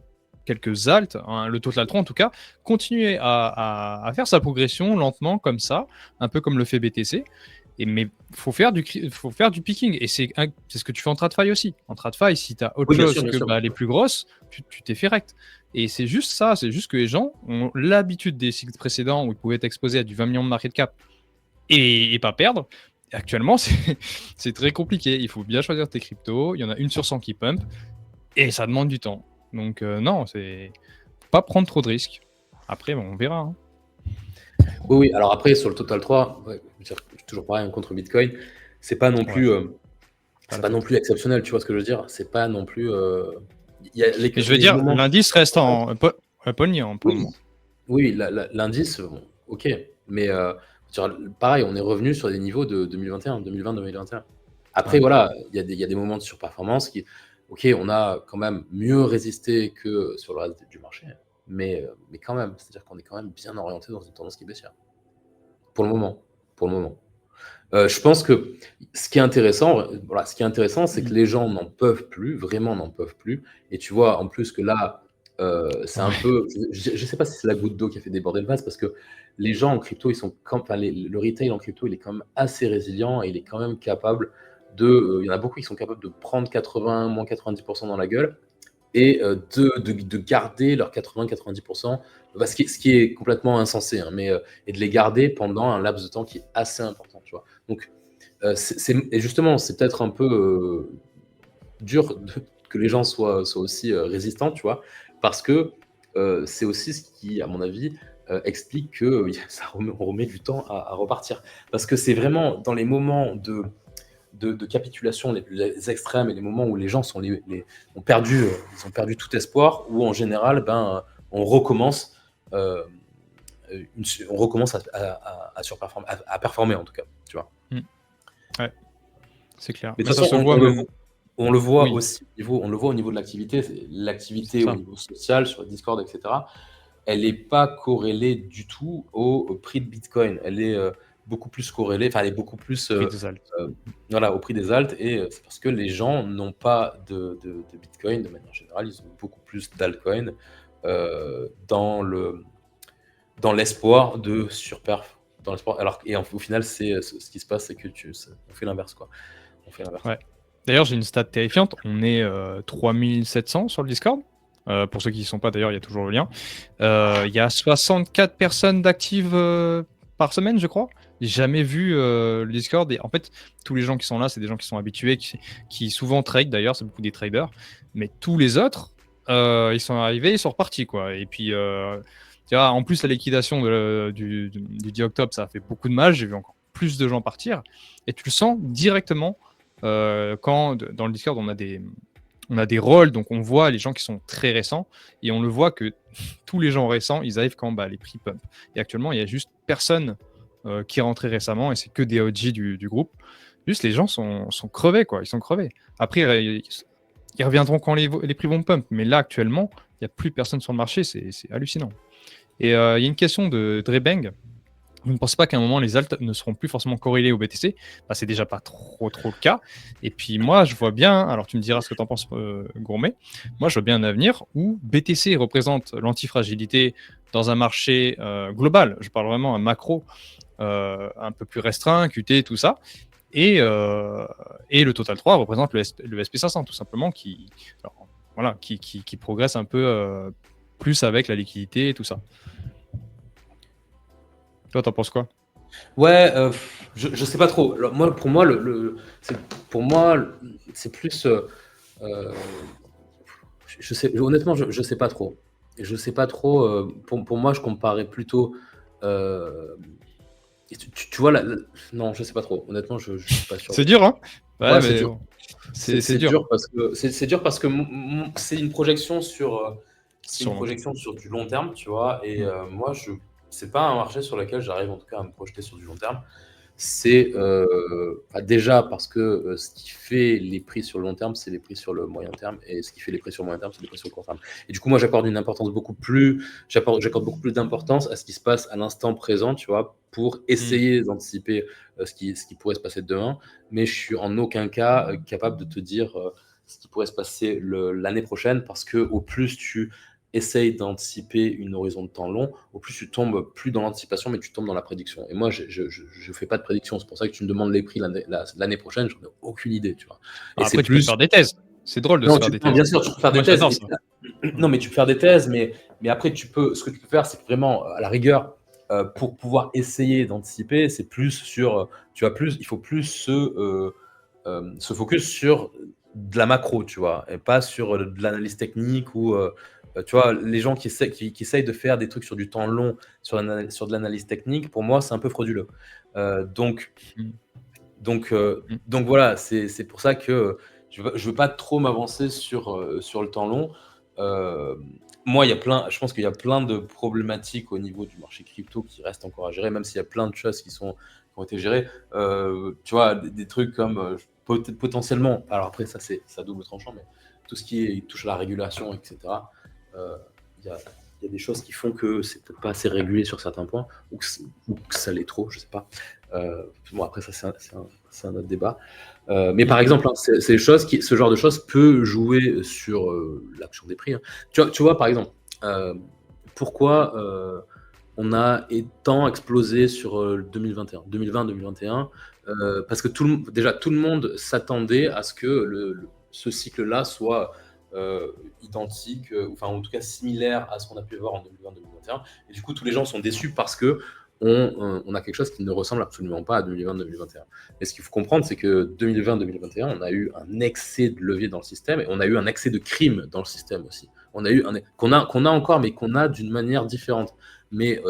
alts, hein, le Total 3 en tout cas, continuer à faire sa progression lentement comme ça, un peu comme le fait BTC. Mais faut faire du picking. Et c'est ce que tu fais en TradFi aussi. En TradFi, si tu as autre oui, bien sûr, chose bien que sûr. les plus grosses, tu t'es fait rect. Et c'est juste ça, c'est juste que les gens ont l'habitude des cycles précédents où ils pouvaient être exposés à du 20 millions de market cap et pas perdre. Et actuellement, c'est très compliqué. Il faut bien choisir tes cryptos. Il y en a une sur 100 qui pump et ça demande du temps. Donc, non, c'est pas prendre trop de risques. Après, bon, on verra, hein. Oui, oui. Alors après sur le Total 3, ouais, je veux dire, toujours pareil, hein, contre Bitcoin, c'est pas non Ouais, plus, pas c'est la pas non folie. plus exceptionnel. Tu vois ce que je veux dire? C'est pas non plus. Il y a Mais je veux les dire, moments. l'indice reste en pognon hein, pour le moment. Oui, oui, l'indice, bon, ok, mais pareil, on est revenu sur des niveaux de 2021, 2020, 2021. Après, Ouais. voilà, il y a des moments de surperformance ok, on a quand même mieux résisté que sur le reste du marché, mais quand même, c'est-à-dire qu'on est quand même bien orienté dans une tendance qui est baissière. pour le moment. Pour le moment. Je pense que ce qui est intéressant, voilà, ce qui est intéressant, c'est que les gens n'en peuvent plus, vraiment n'en peuvent plus. Et tu vois, en plus que là, c'est un Ouais. peu, je sais pas si c'est la goutte d'eau qui a fait déborder le vase, parce que les gens en crypto, ils sont enfin, le retail en crypto, il est quand même assez résilient et il est quand même capable de, il y en a beaucoup qui sont capables de prendre 80, moins 90% dans la gueule et de garder leurs 80-90%, bah, ce qui est complètement insensé, hein, mais et de les garder pendant un laps de temps qui est assez important, tu vois. Donc, et justement, c'est peut-être un peu dur que les gens soient aussi résistants, tu vois, parce que c'est aussi ce qui, à mon avis, explique que on remet du temps à repartir. Parce que c'est vraiment dans les moments de capitulation les plus extrêmes et les moments où les gens ont ils ont perdu tout espoir, où en général, on recommence, euh, on recommence à surperformer, à performer en tout cas, tu vois. Mm. Ouais, c'est clair. Mais de Mais toute ça façon, se voit même. on le voit Oui, aussi on le voit au niveau de l'activité, c'est l'activité au ça. niveau social, sur Discord, etc. Elle n'est pas corrélée du tout au prix de Bitcoin. Elle est beaucoup plus corrélée, enfin, elle est beaucoup plus Prix des alt. euh, voilà, au prix des alts. Et c'est parce que les gens n'ont pas de Bitcoin de manière générale, ils ont beaucoup plus d'altcoin dans l'espoir de surperf. Dans l'espoir, au final, ce qui se passe, c'est que on fait l'inverse, quoi. On fait l'inverse. Ouais. D'ailleurs, j'ai une stat terrifiante. On est 3700 sur le Discord. Pour ceux qui n'y sont pas, d'ailleurs, il y a toujours le lien. Il y a 64 personnes d'actives par semaine, je crois. J'ai jamais vu le Discord. Et en fait, tous les gens qui sont là, c'est des gens qui sont habitués, qui souvent trade d'ailleurs, c'est beaucoup des traders. Mais tous les autres, ils sont arrivés, ils sont repartis, quoi. Et puis, tu vois, en plus, la liquidation du 10 octobre, ça a fait beaucoup de mal. J'ai vu encore plus de gens partir. Et tu le sens directement quand dans le Discord, on a des rôles, donc on voit les gens qui sont très récents, et on le voit que tous les gens récents, ils arrivent quand les prix pump. Et actuellement, il y a juste personne qui est rentré récemment, et c'est que des OG du groupe. Juste, les gens sont crevés, quoi. Ils sont crevés. Après, ils reviendront quand les prix vont pump, mais là, actuellement, il n'y a plus personne sur le marché, c'est hallucinant. Et il y a une question de Drebeng. Vous ne pensez pas qu'à un moment, les alts ne seront plus forcément corrélés au BTC? C'est déjà pas trop le cas. Et puis moi, je vois bien, alors tu me diras ce que tu en penses, Gourmet, moi je vois bien un avenir où BTC représente l'antifragilité dans un marché global, je parle vraiment un macro, un peu plus restreint, QT, tout ça, et le Total 3 représente le SP500, tout simplement, qui progresse un peu plus avec la liquidité et tout ça. Toi, t'en penses quoi? Ouais, je sais pas trop. Alors, pour moi, c'est plus. Honnêtement, je sais pas trop. Je sais pas trop. Pour moi, je comparais plutôt. Tu vois, non, je sais pas trop. Honnêtement, je suis pas sûr. C'est dur, hein? Ouais, Ouais, c'est mais dur. bon, C'est c'est dur. dur parce que c'est dur parce que c'est une projection c'est une Sur longtemps. projection sur du long terme, tu vois. Et moi, c'est pas un marché sur lequel j'arrive en tout cas à me projeter sur du long terme. C'est déjà parce que ce qui fait les prix sur le long terme, c'est les prix sur le moyen terme, et ce qui fait les prix sur le moyen terme, c'est les prix sur le court terme. Et du coup, moi, j'accorde beaucoup plus d'importance à ce qui se passe à l'instant présent, tu vois, pour essayer d'anticiper ce qui pourrait se passer demain. Mais je suis en aucun cas capable de te dire ce qui pourrait se passer l'année prochaine, parce que au plus tu essayes d'anticiper une horizon de temps long, au plus tu tombes plus dans l'anticipation, mais tu tombes dans la prédiction. Et moi, je fais pas de prédiction. C'est pour ça que tu me demandes les prix l'année prochaine, j'en ai aucune idée, tu vois. Et Après, tu peux te faire des thèses. C'est drôle de non, se faire des non, thèses. bien sûr, tu peux faire Moi, des thèses. j'adore ça. Non, mais tu peux faire des thèses, mais après, ce que tu peux faire, c'est vraiment, à la rigueur, pour pouvoir essayer d'anticiper, c'est plus sur, il faut plus se focus sur de la macro, tu vois, et pas sur de l'analyse technique ou, tu vois, les gens qui essayent de faire des trucs sur du temps long, sur de l'analyse technique, pour moi, c'est un peu frauduleux. Donc, Mm. donc, Mm. donc voilà, c'est pour ça que je veux pas trop m'avancer sur le temps long. Moi, je pense qu'il y a plein de problématiques au niveau du marché crypto qui restent encore à gérer, même s'il y a plein de choses qui ont été gérées. Tu vois, des trucs comme potentiellement, alors après, ça, c'est à double tranchant, mais tout ce qui touche à la régulation, etc. Il y y a des choses qui font que c'est peut-être pas assez régulé sur certains points, ou que ça l'est trop, je sais pas. Bon, après, ça, c'est un autre débat. Mais par exemple, hein, c'est des choses ce genre de choses peut jouer sur l'action des prix, hein. Tu vois, par exemple, pourquoi on a tant explosé sur 2021, 2020-2021, parce que déjà tout le monde s'attendait à ce que ce cycle-là soit identique, enfin en tout cas similaire à ce qu'on a pu voir en 2020-2021. Et du coup, tous les gens sont déçus parce que on a quelque chose qui ne ressemble absolument pas à 2020-2021. Mais ce qu'il faut comprendre, c'est que 2020-2021, on a eu un excès de levier dans le système et on a eu un excès de crime dans le système aussi. On a eu qu'on a encore, mais qu'on a d'une manière différente. Mais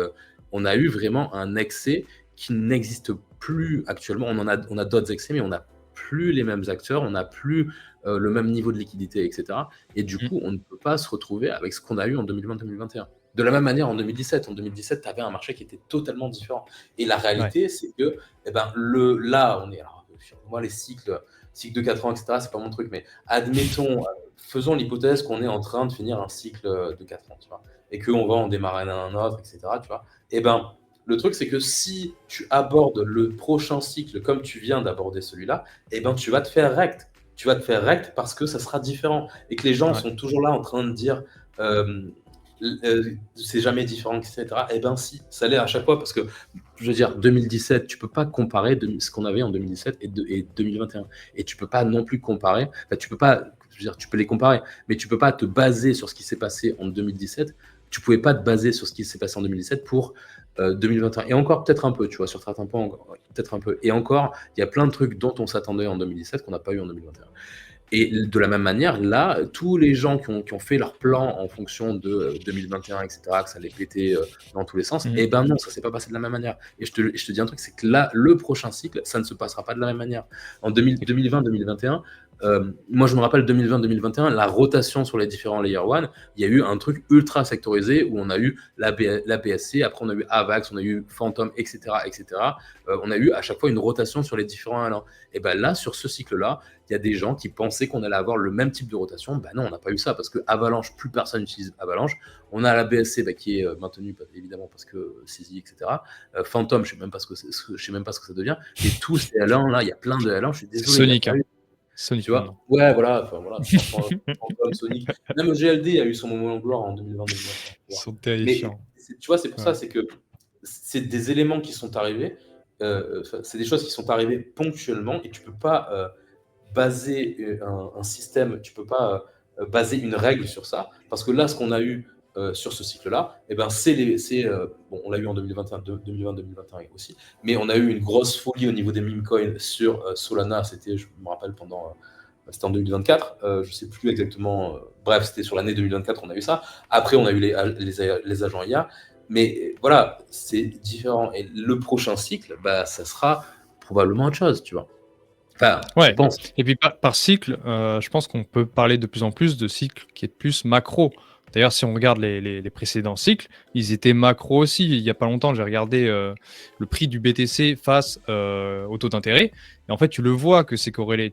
on a eu vraiment un excès qui n'existe plus actuellement. On a d'autres excès, mais on n'a plus les mêmes acteurs, on n'a plus le même niveau de liquidité, etc. Et du coup, on ne peut pas se retrouver avec ce qu'on a eu en 2020-2021. De la même manière, en 2017, tu avais un marché qui était totalement différent. Et la réalité, c'est que là, on est... Alors, moi, les cycles de 4 ans, etc., c'est pas mon truc, mais admettons, faisons l'hypothèse qu'on est en train de finir un cycle de 4 ans, tu vois, et qu'on va en démarrer un autre, etc., tu vois. Le truc, c'est que si tu abordes le prochain cycle comme tu viens d'aborder celui-là, tu vas te faire rect. Tu vas te faire rect parce que ça sera différent. Et que les gens sont toujours là en train de dire c'est jamais différent, etc. Si, ça l'est à chaque fois parce que, je veux dire, 2017, tu peux pas comparer ce qu'on avait en 2017 et 2021. Et tu peux pas non plus comparer, enfin, tu peux pas, je veux dire, tu peux les comparer, mais tu peux pas te baser sur ce qui s'est passé en 2017. Tu pouvais pas te baser sur ce qui s'est passé en 2017 pour 2021. Et encore peut-être un peu, tu vois, sur certains points, peut-être un peu. Et encore, il y a plein de trucs dont on s'attendait en 2017 qu'on n'a pas eu en 2021. Et de la même manière, là, tous les gens qui ont fait leur plan en fonction de 2021, etc., que ça allait péter dans tous les sens, non, ça s'est pas passé de la même manière. Et je te dis un truc, c'est que là, le prochain cycle, ça ne se passera pas de la même manière. En 2020-2021, moi je me rappelle 2020-2021, la rotation sur les différents Layer 1, il y a eu un truc ultra sectorisé où on a eu la BSC, après on a eu AVAX, on a eu Phantom, etc. On a eu à chaque fois une rotation sur les différents L1. Et là, sur ce cycle-là, il y a des gens qui pensaient qu'on allait avoir le même type de rotation. Non, on n'a pas eu ça parce que Avalanche, plus personne n'utilise Avalanche. On a la BSC qui est maintenue évidemment parce que CZ, etc. Phantom, je ne sais même pas ce que ça devient. Et tous ces L1 là, il y a plein de L1. Je suis désolé. Sonic, tu vois. Ouais, voilà. Phantom, Sonic. Même GLD a eu son moment de gloire en 2020-2021. Ils sont terrifiants. Mais tu vois, c'est pour ça, c'est que c'est des éléments qui sont arrivés. C'est des choses qui sont arrivées ponctuellement et tu peux pas baser un système, tu peux pas baser une règle sur ça, parce que là, ce qu'on a eu sur ce cycle-là, bon, on l'a eu en 2020-2021 aussi, mais on a eu une grosse folie au niveau des meme coins sur Solana, c'était, je me rappelle, c'était en 2024, je sais plus exactement, bref, c'était sur l'année 2024, on a eu ça. Après, on a eu les agents IA, mais voilà, c'est différent. Et le prochain cycle, ça sera probablement autre chose, tu vois. Enfin, ouais. je pense. Et puis par cycle, je pense qu'on peut parler de plus en plus de cycles qui est plus macro. D'ailleurs, si on regarde les précédents cycles, ils étaient macro aussi. Il n'y a pas longtemps, j'ai regardé le prix du BTC face au taux d'intérêt. Et en fait, tu le vois que c'est corrélé.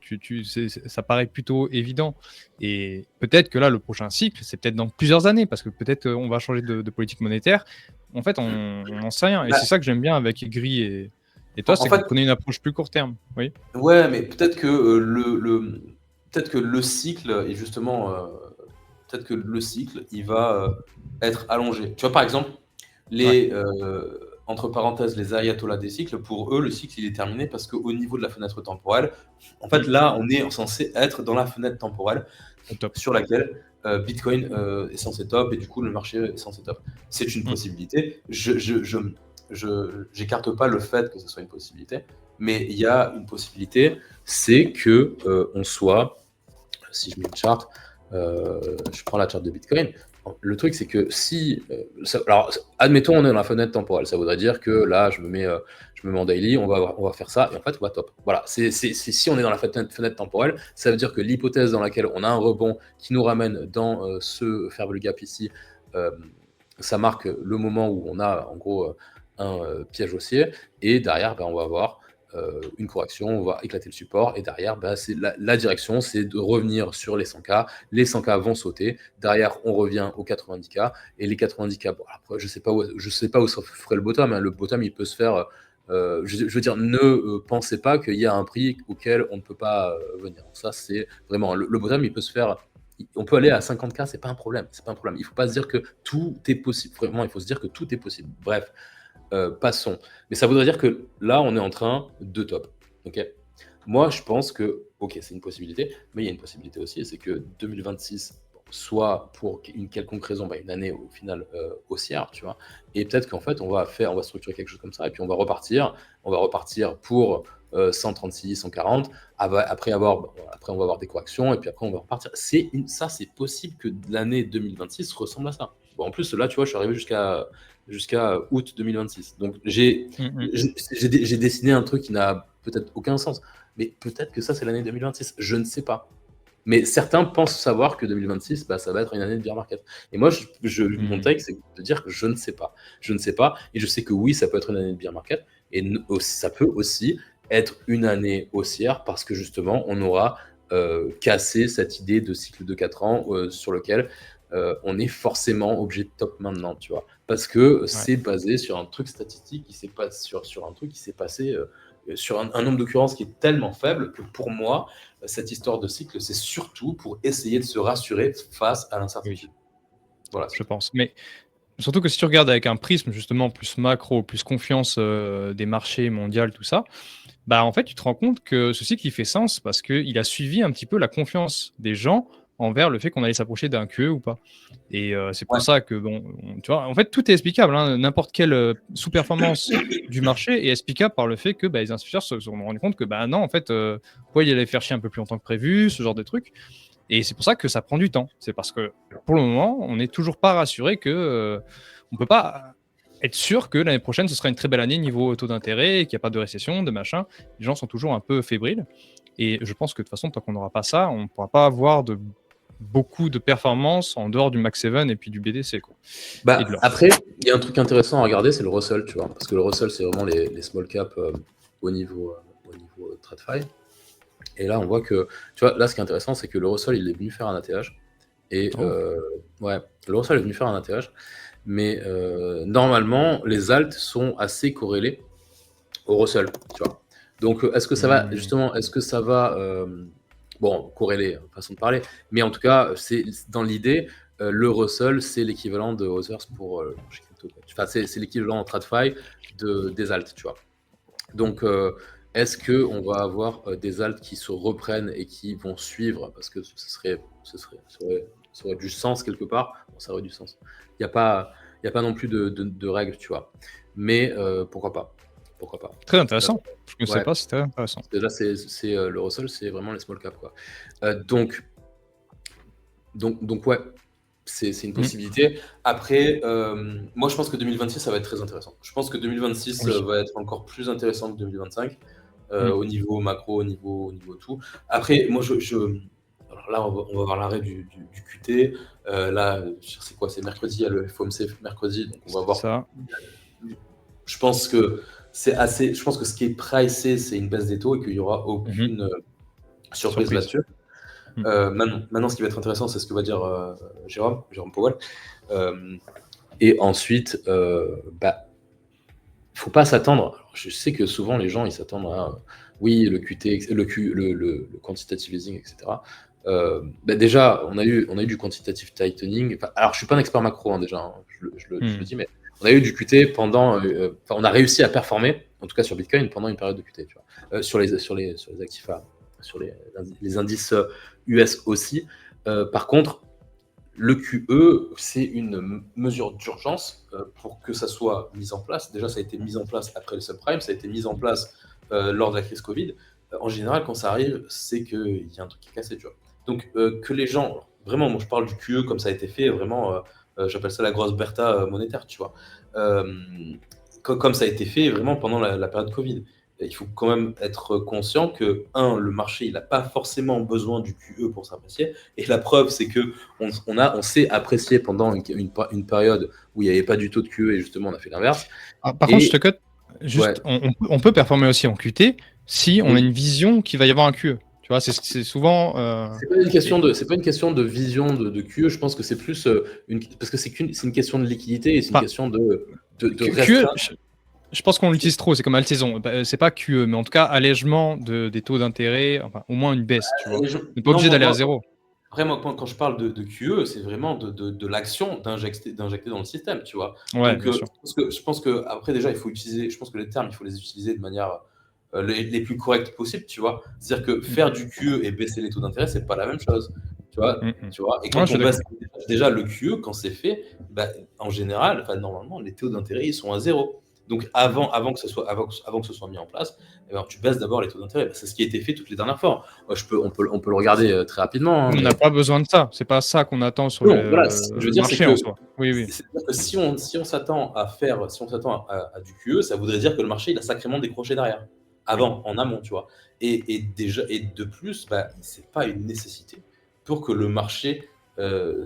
Ça paraît plutôt évident. Et peut-être que là, le prochain cycle, c'est peut-être dans plusieurs années, parce que peut-être on va changer de politique monétaire. En fait, on n'en sait rien. Et c'est ça que j'aime bien avec Gris et toi, c'est qu'on connaît une approche plus court terme. Oui. Ouais, mais peut-être que le cycle est justement... peut-être que le cycle, il va être allongé. Tu vois, par exemple, entre parenthèses, les ayatollahs des cycles, pour eux, le cycle, il est terminé parce qu'au niveau de la fenêtre temporelle, en fait, là, on est censé être dans la fenêtre temporelle sur laquelle Bitcoin est censé top et du coup, le marché est censé top. C'est une possibilité. J'écarte pas le fait que ce soit une possibilité, mais il y a une possibilité, c'est que on soit, si je mets une charte, je prends la charte de Bitcoin. Le truc, c'est que si... alors, admettons, on est dans la fenêtre temporelle. Ça voudrait dire que là, je me mets en daily, on va faire ça, et en fait, on va top. Voilà, si on est dans la fenêtre temporelle, ça veut dire que l'hypothèse dans laquelle on a un rebond qui nous ramène dans ce fair value gap ici, ça marque le moment où on a, en gros, un piège haussier, et derrière, on va avoir une correction, on va éclater le support, et derrière, c'est la direction, c'est de revenir sur les 100K. Les 100K vont sauter. Derrière, on revient aux 90K. Et les 90K, bon, après, je sais pas où ça ferait le bottom. Hein. Le bottom, il peut se faire. Je veux dire, ne pensez pas qu'il y a un prix auquel on ne peut pas venir. Ça, c'est vraiment le bottom, il peut se faire. On peut aller à 50K, c'est pas un problème. C'est pas un problème. Il faut pas se dire que tout est possible. Vraiment, il faut se dire que tout est possible. Bref. Passons. Mais ça voudrait dire que là, on est en train de top. Ok. Moi, je pense que, ok, c'est une possibilité, mais il y a une possibilité aussi, c'est que 2026 soit pour une quelconque raison, une année au final haussière, tu vois, et peut-être qu'en fait, on va structurer quelque chose comme ça, et puis on va repartir pour 136, 140, après on va avoir des corrections, et puis après on va repartir. Ça, c'est possible que l'année 2026 ressemble à ça. Bon, en plus, là, tu vois, je suis arrivé jusqu'à août 2026. Donc, j'ai dessiné un truc qui n'a peut-être aucun sens. Mais peut-être que ça, c'est l'année 2026. Je ne sais pas. Mais certains pensent savoir que 2026, ça va être une année de bear market. Et moi, mon take, c'est de dire que je ne sais pas. Je ne sais pas. Et je sais que oui, ça peut être une année de bear market. Et ça peut aussi être une année haussière parce que justement, on aura cassé cette idée de cycle de 4 ans sur lequel on est forcément obligé de top maintenant, tu vois. Parce que c'est basé sur un truc statistique qui s'est passé sur un truc qui s'est passé sur un nombre d'occurrences qui est tellement faible que pour moi, cette histoire de cycle, c'est surtout pour essayer de se rassurer face à l'incertitude. Voilà. Je pense. Mais surtout que si tu regardes avec un prisme justement plus macro, plus confiance des marchés mondiaux, tout ça, en fait, tu te rends compte que ce cycle, il fait sens parce qu'il a suivi un petit peu la confiance des gens envers le fait qu'on allait s'approcher d'un QE ou pas. Et c'est pour ça que, tu vois, en fait, tout est explicable. Hein. N'importe quelle sous-performance du marché est explicable par le fait que les investisseurs se sont rendus compte que, non, en fait, pourquoi il allait faire chier un peu plus longtemps que prévu, ce genre de trucs. Et c'est pour ça que ça prend du temps. C'est parce que, pour le moment, on n'est toujours pas rassuré que on peut pas être sûr que l'année prochaine, ce sera une très belle année niveau taux d'intérêt, qu'il n'y a pas de récession, de machin. Les gens sont toujours un peu fébriles. Et je pense que de toute façon, tant qu'on n'aura pas ça, on ne pourra pas avoir beaucoup de performances en dehors du Max 7 et puis du BDC. Quoi. Après, il y a un truc intéressant à regarder, c'est le Russell, tu vois. Parce que le Russell, c'est vraiment les small caps au niveau TradFi. Et là, on voit que, tu vois, là, ce qui est intéressant, c'est que le Russell, il est venu faire un ATH. Et le Russell est venu faire un ATH. Mais normalement, les alts sont assez corrélés au Russell, tu vois. Donc, est-ce que ça va, justement, corrélé, façon de parler, mais en tout cas, c'est dans l'idée, le Russell, c'est l'équivalent de Others pour chez crypto. Enfin, c'est l'équivalent en TradFi des alts, tu vois. Donc, est-ce qu'on va avoir des alts qui se reprennent et qui vont suivre, parce que ça aurait du sens quelque part. Bon, ça aurait du sens. Il n'y a pas non plus de règles, tu vois. Mais pourquoi pas. Très intéressant. Je ne sais pas, c'est très intéressant. Déjà, c'est le Russell, c'est vraiment les small caps, quoi. Donc ouais, c'est une possibilité. Après, moi, je pense que 2026, ça va être très intéressant. Je pense que 2026 va être encore plus intéressant que 2025 au niveau macro, au niveau tout. Après, moi, alors là, on va voir l'arrêt du QT. Là, c'est quoi? C'est mercredi, il y a le FOMC mercredi, donc on va voir ça. Je pense que ce qui est pricé, c'est une baisse des taux et qu'il n'y aura aucune surprise là-dessus. Maintenant, ce qui va être intéressant, c'est ce que va dire Jérôme Powell. Et ensuite, faut pas s'attendre. Alors, je sais que souvent les gens ils s'attendent à le QT, le quantitative easing, etc. Déjà, on a eu du quantitative tightening. Alors, je suis pas un expert macro déjà, je le dis, mais on a eu du QT pendant. On a réussi à performer, en tout cas sur Bitcoin, pendant une période de QT. Tu vois, sur les actifs, sur les indices US aussi. Par contre, le QE, c'est une mesure d'urgence pour que ça soit mis en place. Déjà, ça a été mis en place après le subprime, ça a été mis en place lors de la crise Covid. En général, quand ça arrive, c'est qu'il y a un truc qui est cassé, tu vois. Donc, que les gens, vraiment, moi je parle du QE comme ça a été fait, vraiment, j'appelle ça la grosse Bertha monétaire, tu vois. Comme ça a été fait vraiment pendant la période Covid. Il faut quand même être conscient que, le marché, il n'a pas forcément besoin du QE pour s'apprécier. Et la preuve, c'est qu'on s'est apprécié pendant une période où il n'y avait pas du tout de QE et justement, on a fait l'inverse. Par contre, je te cut. Juste, Ouais. on peut performer aussi en QT si on a Oui. une vision qu'il va y avoir un QE. Tu vois, c'est souvent. C'est pas une question de vision de QE. Je pense que c'est plus parce que c'est une question de liquidité et c'est une Enfin, question de QE, restreindre. je pense qu'on l'utilise trop, c'est comme Alt-Saison. C'est pas QE, mais en tout cas, allègement des taux d'intérêt, enfin, au moins une baisse, tu vois. Les gens- On n'est pas Non, obligé d'aller à zéro. après, moi, quand je parle de QE, c'est vraiment de l'action d'injecter dans le système, tu vois. Ouais, Donc, bien sûr. je pense que après, déjà, il faut utiliser, je pense que les termes, il faut les utiliser de manière les plus correctes possibles, tu vois. C'est-à-dire que Mm, faire du QE et baisser les taux d'intérêt, c'est pas la même chose, tu vois. mm, mm. Tu vois. Et Ouais, quand je on suis baisse d'accord. déjà le QE, quand c'est fait, bah, en général, enfin, normalement, les taux d'intérêt, ils sont à zéro. Donc, avant que ce soit mis en place, eh ben, tu baisses d'abord les taux d'intérêt. Bah, c'est ce qui a été fait toutes les dernières fois. On peut le regarder très rapidement, hein, On n'a mais pas besoin de ça. C'est pas ça qu'on attend sur non, voilà, ce que je veux le dire, c'est marché en que soi. Oui, oui. c'est-à-dire que si on s'attend à faire, si on s'attend à du QE, ça voudrait dire que le marché, il a sacrément décroché derrière, avant, en amont, tu vois. Et de plus, bah, c'est pas une nécessité pour que le marché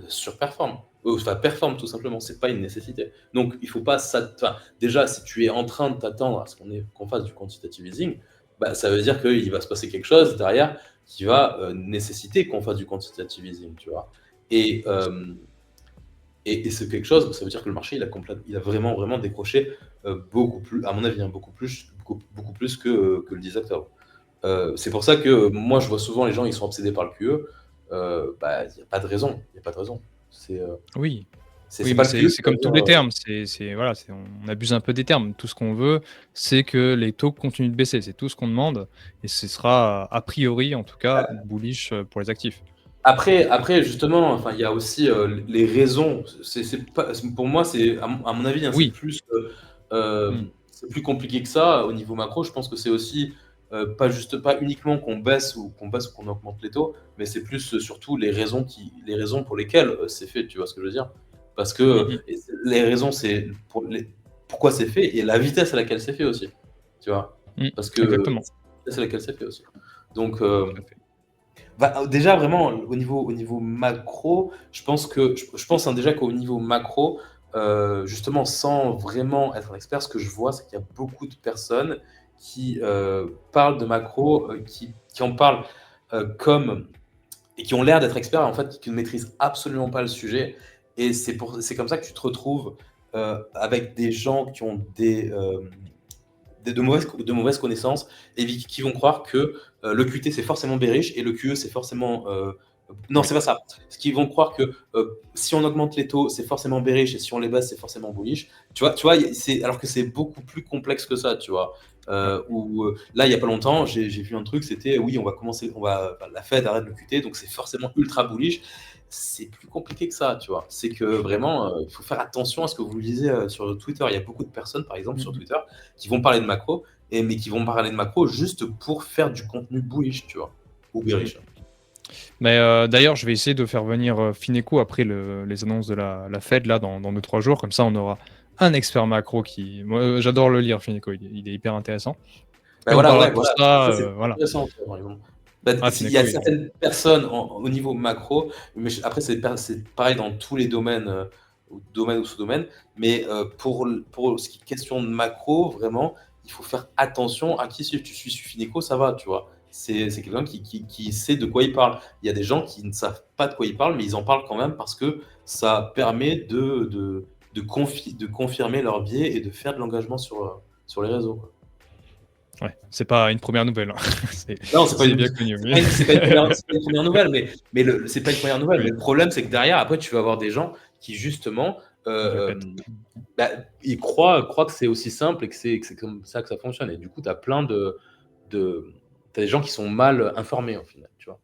surperforme, enfin performe tout simplement. C'est pas une nécessité. Donc il faut pas ça. Enfin, déjà, si tu es en train de t'attendre à ce qu'on fasse du quantitative easing, bah, ça veut dire qu'il va se passer quelque chose derrière qui va nécessiter qu'on fasse du quantitative easing, tu vois. Et, et c'est quelque chose, ça veut dire que le marché, il a vraiment, vraiment décroché beaucoup plus, à mon avis, hein, beaucoup plus que le 10 octobre. C'est pour ça que moi, je vois souvent les gens, ils sont obsédés par le QE. Bah, il n'y a pas de raison. Il n'y a pas de raison. C'est Oui. c'est Oui, c'est mais pas le QE c'est qui va comme tous dire. les termes. Voilà, on abuse un peu des termes. Tout ce qu'on veut, c'est que les taux continuent de baisser. C'est tout ce qu'on demande. Et ce sera, a priori, en tout cas, bullish pour les actifs. Après, justement, enfin, il y a aussi les raisons. C'est pas, pour moi, à mon avis, hein, Oui. Mm. c'est plus compliqué que ça au niveau macro. Je pense que c'est aussi pas uniquement qu'on baisse ou qu'on augmente les taux, mais c'est plus surtout les raisons pour lesquelles c'est fait. Tu vois ce que je veux dire? Parce que Mm, mm. les raisons, c'est pourquoi c'est fait et la vitesse à laquelle c'est fait aussi. Tu vois? Mm. Parce que Exactement. la vitesse à laquelle c'est fait aussi. Donc, Tout à fait. bah, déjà, vraiment, au niveau macro, je pense hein, déjà qu'au niveau macro, justement, sans vraiment être un expert, ce que je vois, c'est qu'il y a beaucoup de personnes qui parlent de macro, qui en parlent comme et qui ont l'air d'être experts, en fait, qui ne maîtrisent absolument pas le sujet. Et c'est comme ça que tu te retrouves avec des gens qui ont de mauvaises connaissances et qui vont croire que le QT c'est forcément bearish et le QE c'est forcément. Non, Oui. c'est pas ça. Ce qu'ils vont croire que si on augmente les taux, c'est forcément bearish et si on les baisse, c'est forcément bullish. Tu vois, alors que c'est beaucoup plus complexe que ça, tu vois. Ouais. Là, il y a pas longtemps, j'ai vu un truc, c'était oui, la Fed arrête le QT, donc c'est forcément ultra bullish. C'est plus compliqué que ça, tu vois. C'est que vraiment, il faut faire attention à ce que vous lisez sur Twitter. Il y a beaucoup de personnes, par exemple, sur Mm, mm. Twitter, qui vont parler de macro, mais qui vont parler de macro juste pour faire du contenu bullish, tu vois, ou bearish. Mais d'ailleurs, je vais essayer de faire venir Fineco après les annonces de la Fed là dans 2-3 jours. Comme ça, on aura un expert macro qui. Moi, j'adore le lire, Fineco. Il est hyper intéressant. Ben Et on voilà, parlera ouais, de tout voilà. ça. Ça, c'est Voilà. intéressant, tu vois, par exemple. Bah, Ah, il y a Fineco, il est. certaines personnes au niveau macro, mais après, c'est pareil dans tous les domaines, domaines ou sous-domaines, mais pour ce qui est question de macro, vraiment, il faut faire attention à qui suivre. Tu suis Fineco, ça va, tu vois. C'est quelqu'un qui sait de quoi il parle. Il y a des gens qui ne savent pas de quoi il parle, mais ils en parlent quand même parce que ça permet de confirmer leur biais et de faire de l'engagement sur les réseaux, quoi. Ouais, c'est pas une première nouvelle, hein. Non, C'est bien connu. Mais... c'est pas une première nouvelle, c'est pas une première nouvelle. oui, Mais le problème, c'est que derrière, après, tu vas avoir des gens qui, justement, répète. bah, ils croient que c'est aussi simple et que c'est comme ça que ça fonctionne. Et du coup, tu as plein t'as des gens qui sont mal informés, au final, tu vois.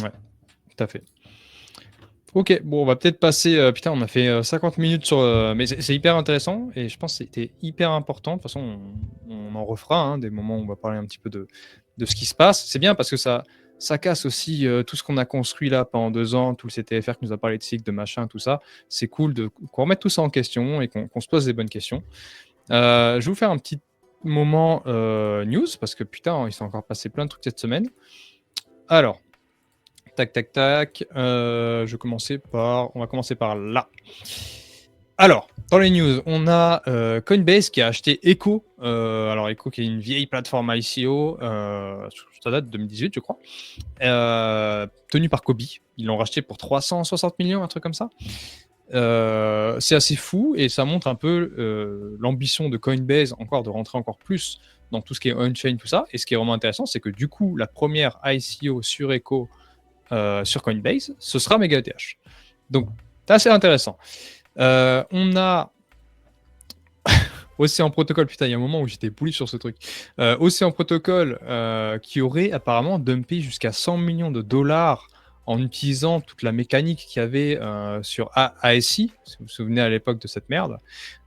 Ouais, tout à fait. Ok, bon, on va peut-être passer. Putain, on a fait 50 minutes sur. Mais c'est hyper intéressant et je pense que c'était hyper important. De toute façon, on en refera hein, des moments où on va parler un petit peu de ce qui se passe. C'est bien parce que ça casse aussi tout ce qu'on a construit là pendant 2 ans, tout le CTFR qui nous a parlé de cycle, de machin, tout ça. C'est cool qu'on remette tout ça en question et qu'on se pose des bonnes questions. Je vais vous faire un petit moment news parce que putain, il s'est encore passé plein de trucs cette semaine. Alors. Tac, tac, tac. On va commencer par là. Alors, dans les news, on a Coinbase qui a acheté Echo. Alors, Echo qui est une vieille plateforme ICO, ça date de 2018, je crois, tenue par Kobe. Ils l'ont racheté pour 360 millions, un truc comme ça. C'est assez fou et ça montre un peu l'ambition de Coinbase encore de rentrer encore plus dans tout ce qui est on-chain, tout ça. Et ce qui est vraiment intéressant, c'est que du coup, la première ICO sur Echo sur Coinbase, ce sera MegaETH. Donc, c'est assez intéressant. On a Océan Protocol, putain, il y a un moment où j'étais bullish sur ce truc. Océan Protocol qui aurait apparemment dumpé jusqu'à 100 millions de dollars en utilisant toute la mécanique qu'il y avait sur ASI, si vous vous souvenez à l'époque de cette merde.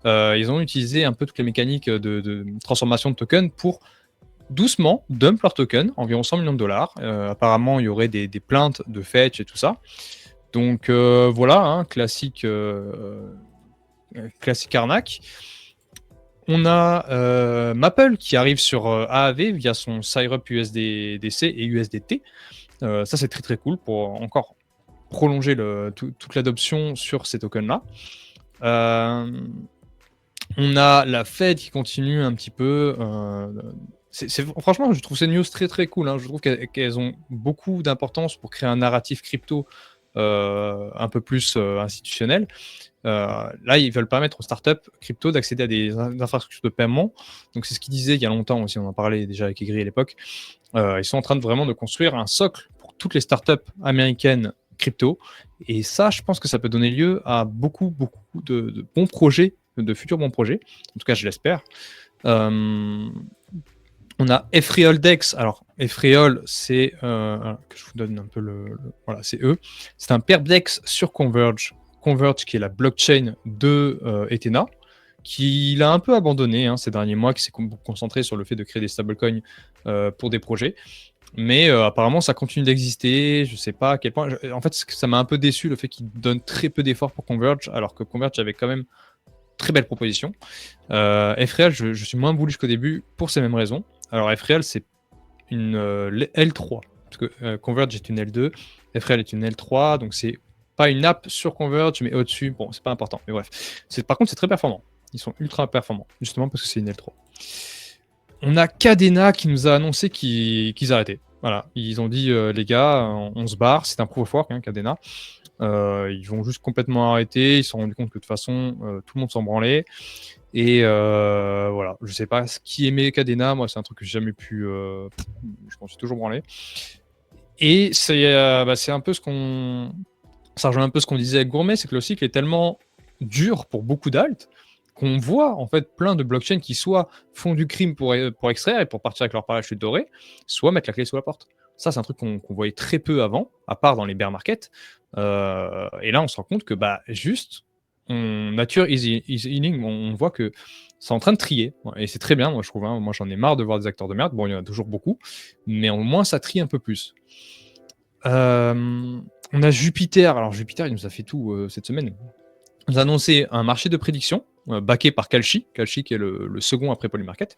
Ils ont utilisé un peu toutes les mécaniques de transformation de tokens pour doucement dump leur token, environ 100 millions de dollars. Apparemment, il y aurait des plaintes de fetch et tout ça. Donc voilà, hein, classique arnaque. On a Maple qui arrive sur AAV via son Syrup USDC et USDT. Ça, c'est très très cool pour encore prolonger toute l'adoption sur ces tokens-là. On a la Fed qui continue un petit peu. Franchement, je trouve ces news très très cool. Hein. Je trouve qu'elles ont beaucoup d'importance pour créer un narratif crypto un peu plus institutionnel. Là, ils veulent permettre aux startups crypto d'accéder à des infrastructures de paiement. Donc, c'est ce qu'ils disaient il y a longtemps aussi. On en parlait déjà avec Aigri à l'époque. Ils sont en train de construire un socle pour toutes les startups américaines crypto. Et ça, je pense que ça peut donner lieu à beaucoup de bons projets, de futurs bons projets. En tout cas, je l'espère. On a Ephreal Dex. Alors, Ephreal, c'est que je vous donne un peu voilà, c'est eux. C'est un Perpdex sur Converge. Converge, qui est la blockchain de Ethena, qu'il a un peu abandonné ces derniers mois, qui s'est concentré sur le fait de créer des stablecoins pour des projets. Mais apparemment, ça continue d'exister. Je sais pas à quel point. En fait, ça m'a un peu déçu le fait qu'il donne très peu d'efforts pour Converge, alors que Converge avait quand même très belle proposition. Ephreal, je suis moins bullish qu'au début pour ces mêmes raisons. Alors, Ephreal, c'est une L3, parce que Converge est une L2, Ephreal est une L3, donc c'est pas une app sur Converge, mais au-dessus, bon, c'est pas important, mais bref. Par contre, c'est très performant. Ils sont ultra performants, justement parce que c'est une L3. On a Cadena qui nous a annoncé qu'ils arrêtaient. Voilà, ils ont dit, les gars, on se barre, c'est un proof of work, Cadena. Ils vont juste complètement arrêter, ils se sont rendus compte que de toute façon, tout le monde s'en branlait. Et voilà, je sais pas qui aimait Cadena, moi c'est un truc que j'ai jamais pu... je m'en suis toujours branlé. Et c'est un peu ce qu'on... Ça rejoint un peu ce qu'on disait avec Gourmet, c'est que le cycle est tellement dur pour beaucoup d'alt qu'on voit en fait plein de blockchains qui soit font du crime pour extraire et pour partir avec leur parachute doré, soit mettre la clé sous la porte. Ça, c'est un truc qu'on voyait très peu avant, à part dans les bear markets. Et là, on se rend compte que juste, nature is healing, on voit que c'est en train de trier. Et c'est très bien, moi je trouve. Moi, j'en ai marre de voir des acteurs de merde. Bon, il y en a toujours beaucoup, mais au moins, ça trie un peu plus. On a Jupiter. Alors, Jupiter, il nous a fait tout cette semaine. Il nous a annoncé un marché de prédiction backé par Kalshi qui est le second après Polymarket.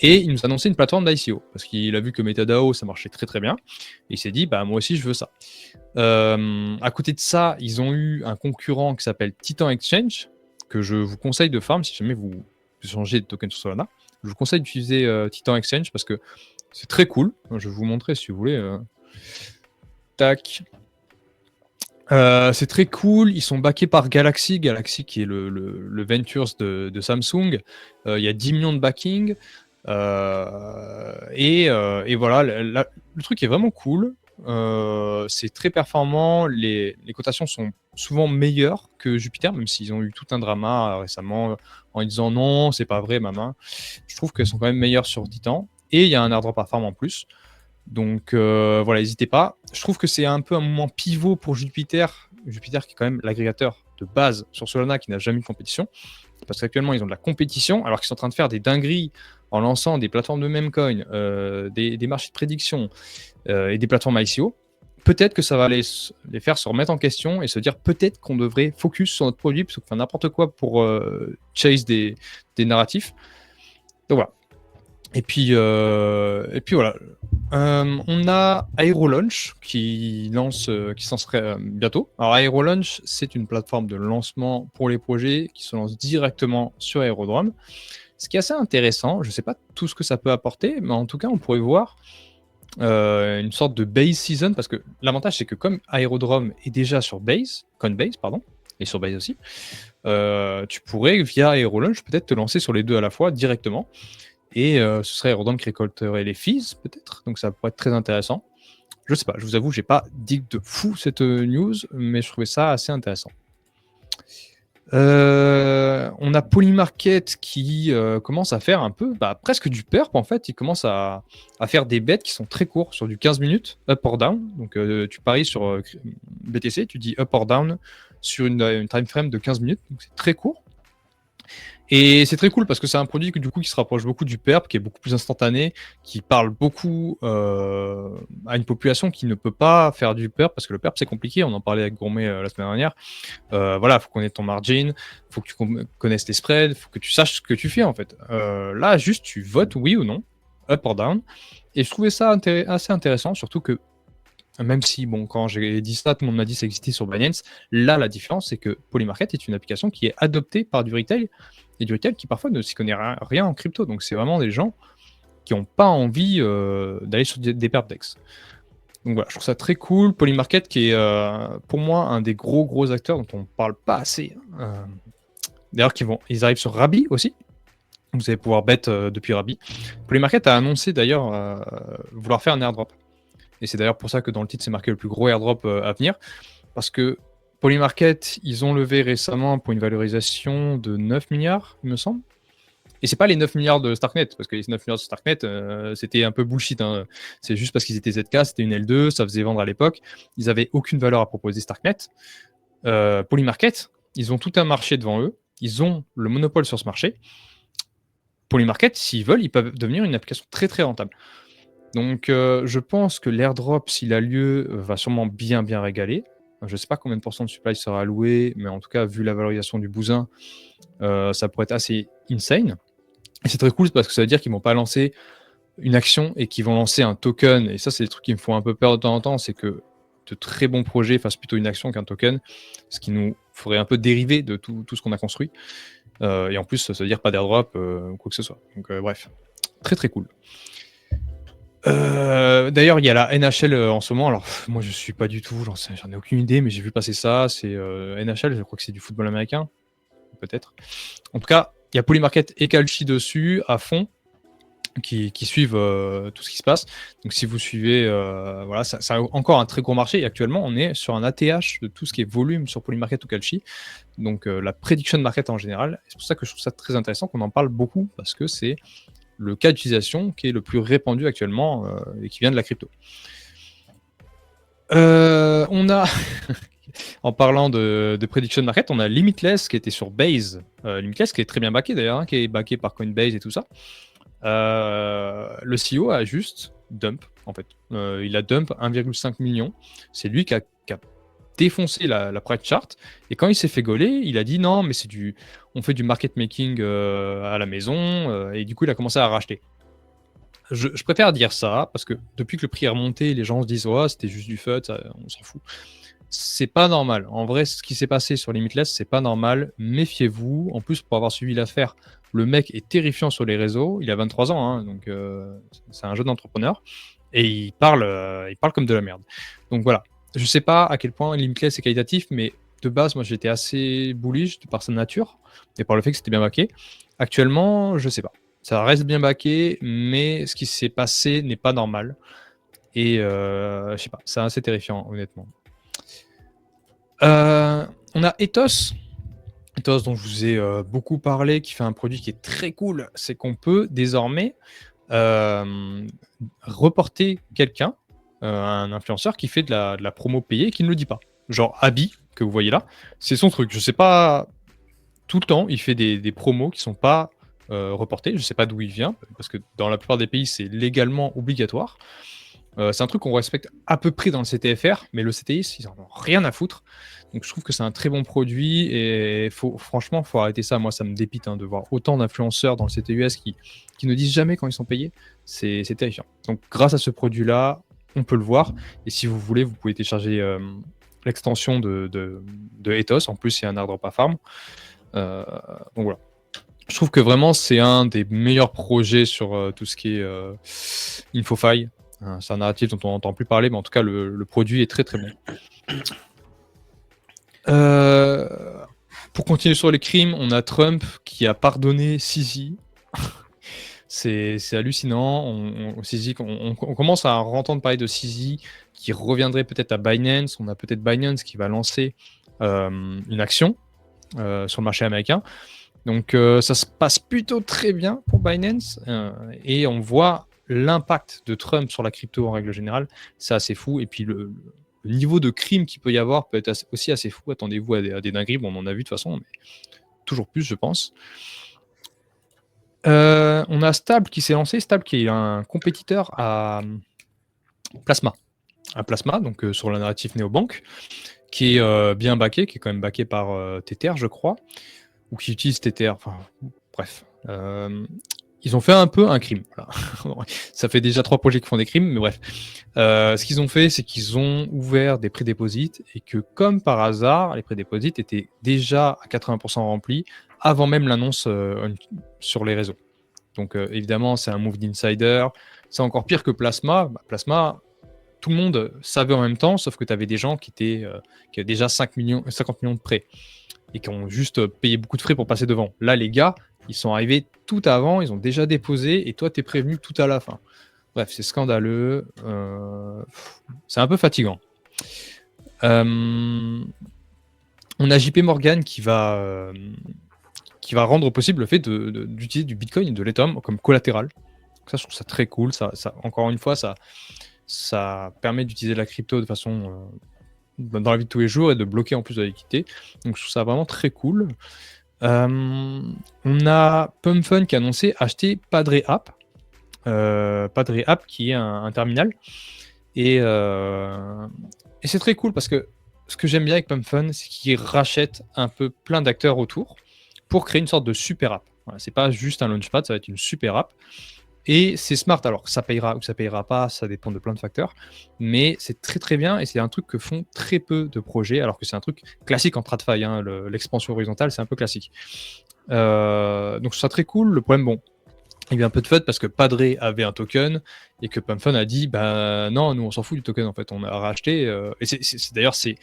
Et il nous a annoncé une plateforme d'ICO parce qu'il a vu que MetaDAO ça marchait très très bien. Et il s'est dit, moi aussi je veux ça. À côté de ça, ils ont eu un concurrent qui s'appelle Titan Exchange, que je vous conseille de farm si jamais vous changez de token sur Solana. Je vous conseille d'utiliser Titan Exchange parce que c'est très cool. Je vais vous montrer si vous voulez. Tac. C'est très cool, ils sont backés par Galaxy qui est le Ventures de Samsung. Il y a 10 millions de backing. Et voilà, le truc est vraiment cool. C'est très performant. Les cotations sont souvent meilleures que Jupiter, même s'ils ont eu tout un drama récemment en disant non, c'est pas vrai, maman. Je trouve qu'elles sont quand même meilleures sur Titan. Et il y a un airdrop à farm en plus. Donc voilà, n'hésitez pas. Je trouve que c'est un peu un moment pivot pour Jupiter. Jupiter qui est quand même l'agrégateur de base sur Solana qui n'a jamais eu de compétition. Parce qu'actuellement, ils ont de la compétition alors qu'ils sont en train de faire des dingueries en lançant des plateformes de memecoin, des marchés de prédiction et des plateformes ICO. Peut-être que ça va les faire se remettre en question et se dire peut-être qu'on devrait focus sur notre produit plutôt que faire n'importe quoi pour chase des narratifs. Donc voilà. Et puis voilà. On a AeroLaunch qui s'en serait bientôt. Alors AeroLaunch, c'est une plateforme de lancement pour les projets qui se lancent directement sur Aerodrome. Ce qui est assez intéressant, je ne sais pas tout ce que ça peut apporter, mais en tout cas, on pourrait voir une sorte de base season, parce que l'avantage, c'est que comme Aerodrome est déjà sur Coinbase, pardon, et sur Base aussi, tu pourrais, via AeroLaunch, peut-être te lancer sur les deux à la fois directement. Et ce serait Aerodrome qui récolterait les fees, peut-être. Donc ça pourrait être très intéressant. Je sais pas, je vous avoue, j'ai pas dit de fou cette news, mais je trouvais ça assez intéressant. On a Polymarket qui commence à faire un peu, presque du perp en fait. Il commence à faire des bets qui sont très courts, sur du 15 minutes, up or down. Donc tu paries sur BTC, tu dis up or down sur une time frame de 15 minutes. Donc c'est très court. Et c'est très cool parce que c'est un produit du coup qui se rapproche beaucoup du perp, qui est beaucoup plus instantané, qui parle beaucoup à une population qui ne peut pas faire du perp, parce que le perp c'est compliqué. On en parlait avec Gourmet la semaine dernière. Voilà, faut connaître ton margin, faut que tu connaisses les spreads, faut que tu saches ce que tu fais en fait. Là, juste tu votes oui ou non, up or down. Et je trouvais ça assez intéressant, surtout que même si, bon, quand j'ai dit ça, tout le monde m'a dit que ça existait sur Binance. Là, la différence, c'est que Polymarket est une application qui est adoptée par du retail, et du retail qui parfois ne s'y connaît rien en crypto. Donc, c'est vraiment des gens qui n'ont pas envie d'aller sur des perpdex. Donc voilà, je trouve ça très cool. Polymarket qui est, pour moi, un des gros acteurs dont on ne parle pas assez. D'ailleurs, ils arrivent sur Rabi aussi. Vous allez pouvoir bet depuis Rabi. Polymarket a annoncé d'ailleurs vouloir faire un airdrop. Et c'est d'ailleurs pour ça que dans le titre, c'est marqué le plus gros airdrop à venir. Parce que Polymarket, ils ont levé récemment pour une valorisation de 9 milliards, il me semble. Et c'est pas les 9 milliards de Starknet, parce que les 9 milliards de Starknet, c'était un peu bullshit. Hein. C'est juste parce qu'ils étaient ZK, c'était une L2, ça faisait vendre à l'époque. Ils avaient aucune valeur à proposer Starknet. Polymarket, ils ont tout un marché devant eux. Ils ont le monopole sur ce marché. Polymarket, s'ils veulent, ils peuvent devenir une application très rentable. Donc, je pense que l'airdrop, s'il a lieu, va sûrement bien régaler. Je ne sais pas combien de pourcents de supply sera alloué, mais en tout cas, vu la valorisation du bousin, ça pourrait être assez insane. Et c'est très cool parce que ça veut dire qu'ils ne vont pas lancer une action et qu'ils vont lancer un token. Et ça, c'est des trucs qui me font un peu peur de temps en temps. C'est que de très bons projets fassent plutôt une action qu'un token, ce qui nous ferait un peu dériver de tout ce qu'on a construit. Et en plus, ça veut dire pas d'airdrop ou quoi que ce soit. Donc, bref, très cool. D'ailleurs, il y a la NHL en ce moment. Alors, moi, je suis pas du tout, j'en ai aucune idée, mais j'ai vu passer ça. C'est NHL, je crois que c'est du football américain, peut-être. En tout cas, il y a Polymarket et Kalshi dessus à fond qui suivent tout ce qui se passe. Donc, si vous suivez, voilà, ça a encore un très gros marché. Et actuellement, on est sur un ATH de tout ce qui est volume sur Polymarket ou Kalshi. Donc, la prediction market en général. C'est pour ça que je trouve ça très intéressant qu'on en parle beaucoup parce que c'est le cas d'utilisation qui est le plus répandu actuellement et qui vient de la crypto. On a, en parlant de prediction market, on a Limitless qui était sur Base. Limitless qui est très bien backé d'ailleurs, qui est backé par Coinbase et tout ça. Le CEO a juste dump, en fait. Il a dump 1,5 million. C'est lui qui a défoncé la price chart, et quand il s'est fait gauler, il a dit non, mais on fait du market making à la maison, et du coup il a commencé à racheter. Je préfère dire ça parce que depuis que le prix est remonté, les gens se disent oh, c'était juste du FUD, on s'en fout. C'est pas normal. En vrai, ce qui s'est passé sur Limitless, c'est pas normal. Méfiez-vous. En plus, pour avoir suivi l'affaire, le mec est terrifiant sur les réseaux. Il a 23 ans, hein, donc c'est un jeune entrepreneur, et il parle comme de la merde. Donc voilà. Je sais pas à quel point Limitless est qualitatif, mais de base, moi j'étais assez bullish par sa nature et par le fait que c'était bien backé. Actuellement, je sais pas. Ça reste bien backé, mais ce qui s'est passé n'est pas normal. Et je sais pas, c'est assez terrifiant, honnêtement. On a Ethos. Ethos, dont je vous ai beaucoup parlé, qui fait un produit qui est très cool. C'est qu'on peut désormais reporter quelqu'un, un influenceur qui fait de la promo payée et qui ne le dit pas. Genre Abby, que vous voyez là, c'est son truc. Je sais pas, tout le temps, il fait des promos qui sont pas reportés. Je sais pas d'où il vient, parce que dans la plupart des pays, c'est légalement obligatoire. C'est un truc qu'on respecte à peu près dans le CTFR, mais le CTX, ils en ont rien à foutre. Donc je trouve que c'est un très bon produit et franchement, faut arrêter ça. Moi, ça me dépite de voir autant d'influenceurs dans le CTUS qui ne disent jamais quand ils sont payés. C'est terrifiant. Donc grâce à ce produit-là, on peut le voir. Et si vous voulez, vous pouvez télécharger l'extension de Ethos. En plus, il y a un airdrop à farm. Donc voilà. Je trouve que vraiment, c'est un des meilleurs projets sur tout ce qui est InfoFi. C'est un narratif dont on n'entend plus parler, mais en tout cas, le produit est très très bon. Pour continuer sur les crimes, on a Trump qui a pardonné Sisi. C'est hallucinant. On commence à entendre parler de Sisi qui reviendrait peut-être à Binance. On a peut-être Binance qui va lancer une action sur le marché américain. Donc ça se passe plutôt très bien pour Binance et on voit l'impact de Trump sur la crypto en règle générale. C'est assez fou. Et puis le niveau de crime qu'il peut y avoir peut être aussi assez fou. Attendez-vous à des dingueries. Bon, on en a vu de toute façon, mais toujours plus, je pense. On a Stable qui s'est lancé. Stable qui est un compétiteur à Plasma. À Plasma, donc sur le narratif néobank, qui est bien backé, qui est quand même backé par Tether, je crois, ou qui utilise Tether. Enfin, bref. Ils ont fait un peu un crime. Voilà. Ça fait déjà 3 projets qui font des crimes, mais bref. Ce qu'ils ont fait, c'est qu'ils ont ouvert des prédéposits et que, comme par hasard, les prédéposits étaient déjà à 80% remplis avant même l'annonce sur les réseaux. Donc, évidemment, c'est un move d'insider. C'est encore pire que Plasma. Plasma, tout le monde savait en même temps, sauf que tu avais des gens qui avaient déjà 50 millions de prêts et qui ont juste payé beaucoup de frais pour passer devant. Là, les gars, ils sont arrivés tout avant, ils ont déjà déposé, et toi, tu es prévenu tout à la fin. Bref, c'est scandaleux. C'est un peu fatigant. On a JP Morgan qui va rendre possible le fait d'utiliser du Bitcoin et de l'Ethereum comme collatéral. Ça, je trouve ça très cool. Ça, encore une fois, ça permet d'utiliser la crypto de façon dans la vie de tous les jours et de bloquer en plus de la liquidité. Donc, je trouve ça vraiment très cool. On a PumpFun qui a annoncé acheter Padre App. Padre App qui est un terminal. Et c'est très cool parce que ce que j'aime bien avec PumpFun, c'est qu'ils rachètent un peu plein d'acteurs autour pour créer une sorte de super app. Voilà, c'est pas juste un launchpad, ça va être une super app. Et c'est smart, alors ça payera ou ça payera pas, ça dépend de plein de facteurs, mais c'est très très bien et c'est un truc que font très peu de projets, alors que c'est un truc classique en TradFi, hein, l'expansion horizontale c'est un peu classique. Donc c'est très cool. Le problème, bon, il y a eu un peu de FUD parce que Padre avait un token et que PumpFun a dit bah non, nous on s'en fout du token en fait, on a racheté. Et d'ailleurs c'est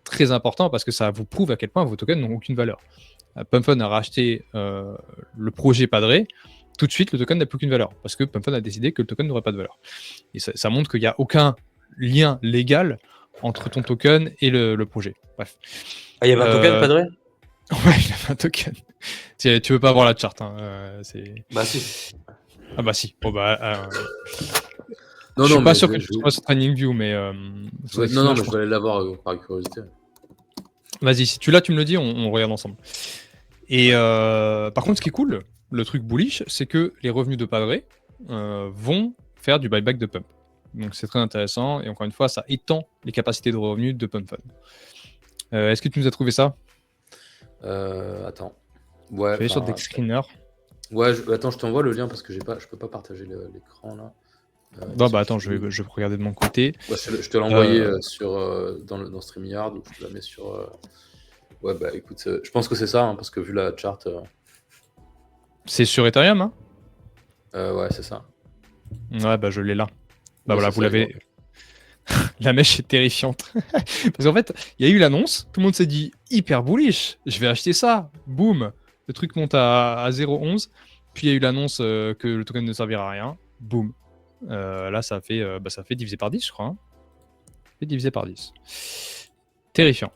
très important parce que ça vous prouve à quel point vos tokens n'ont aucune valeur. PumpFun a racheté le projet Padre. Tout de suite, le token n'a plus aucune valeur, parce que PumpFun a décidé que le token n'aurait pas de valeur. Et ça montre qu'il n'y a aucun lien légal entre ton token et le projet. Bref. Ah, il y avait un token, Padre ? Ouais, il avait un token. Tu veux pas voir la charte. Hein. Bah si. Ah bah si. Bon, bah, Non, je suis non, pas mais sûr que tu sois sur TradingView, mais... non, non, mais je vais aller l'avoir par curiosité. Vas-y, si tu l'as, tu me le dis, on regarde ensemble. Et par contre, ce qui est cool, le truc bullish, c'est que les revenus de Padre vont faire du buyback de Pump. Donc c'est très intéressant. Et encore une fois, ça étend les capacités de revenus de PumpFun. Est-ce que tu nous as trouvé ça ? Attends. Ouais. Je vais aller sur Dex Screener. Ouais, attends, je t'envoie le lien parce que je peux pas partager l'écran là. Non, bah attends, je vais regarder de mon côté. Ouais, je te l'ai envoyé dans StreamYard, ou je te la mets sur. Ouais, bah écoute, je pense que c'est ça, hein, parce que vu la chart. C'est sur Ethereum, hein ? Ouais, c'est ça. Ouais, bah je l'ai là. Bah Ouais, voilà, c'est vous ça, l'avez. La mèche est terrifiante. Parce qu'en fait, il y a eu l'annonce, tout le monde s'est dit hyper bullish, je vais acheter ça. Boum, le truc monte à 0,11. Puis il y a eu l'annonce que le token ne servira à rien. Boum. Là, ça fait divisé par 10, je crois. Hein. Ça fait divisé par 10. Terrifiant.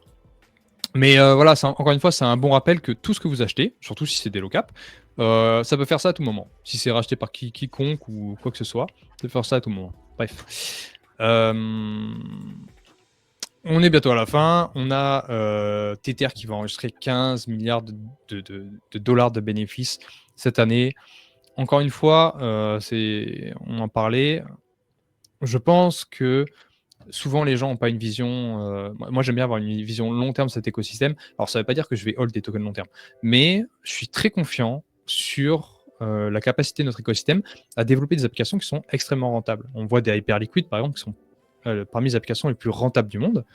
Mais voilà, encore une fois, c'est un bon rappel que tout ce que vous achetez, surtout si c'est des low cap, ça peut faire ça à tout moment. Si c'est racheté par quiconque ou quoi que ce soit, ça peut faire ça à tout moment. Bref. On est bientôt à la fin. On a Tether qui va enregistrer 15 milliards de dollars de bénéfices cette année. Encore une fois, on en parlait. je pense que souvent les gens n'ont pas une vision. Moi, j'aime bien avoir une vision long terme de cet écosystème. Alors, ça ne veut pas dire que je vais hold des tokens long terme, mais je suis très confiant sur la capacité de notre écosystème à développer des applications qui sont extrêmement rentables. On voit des Hyperliquid, par exemple, qui sont parmi les applications les plus rentables du monde,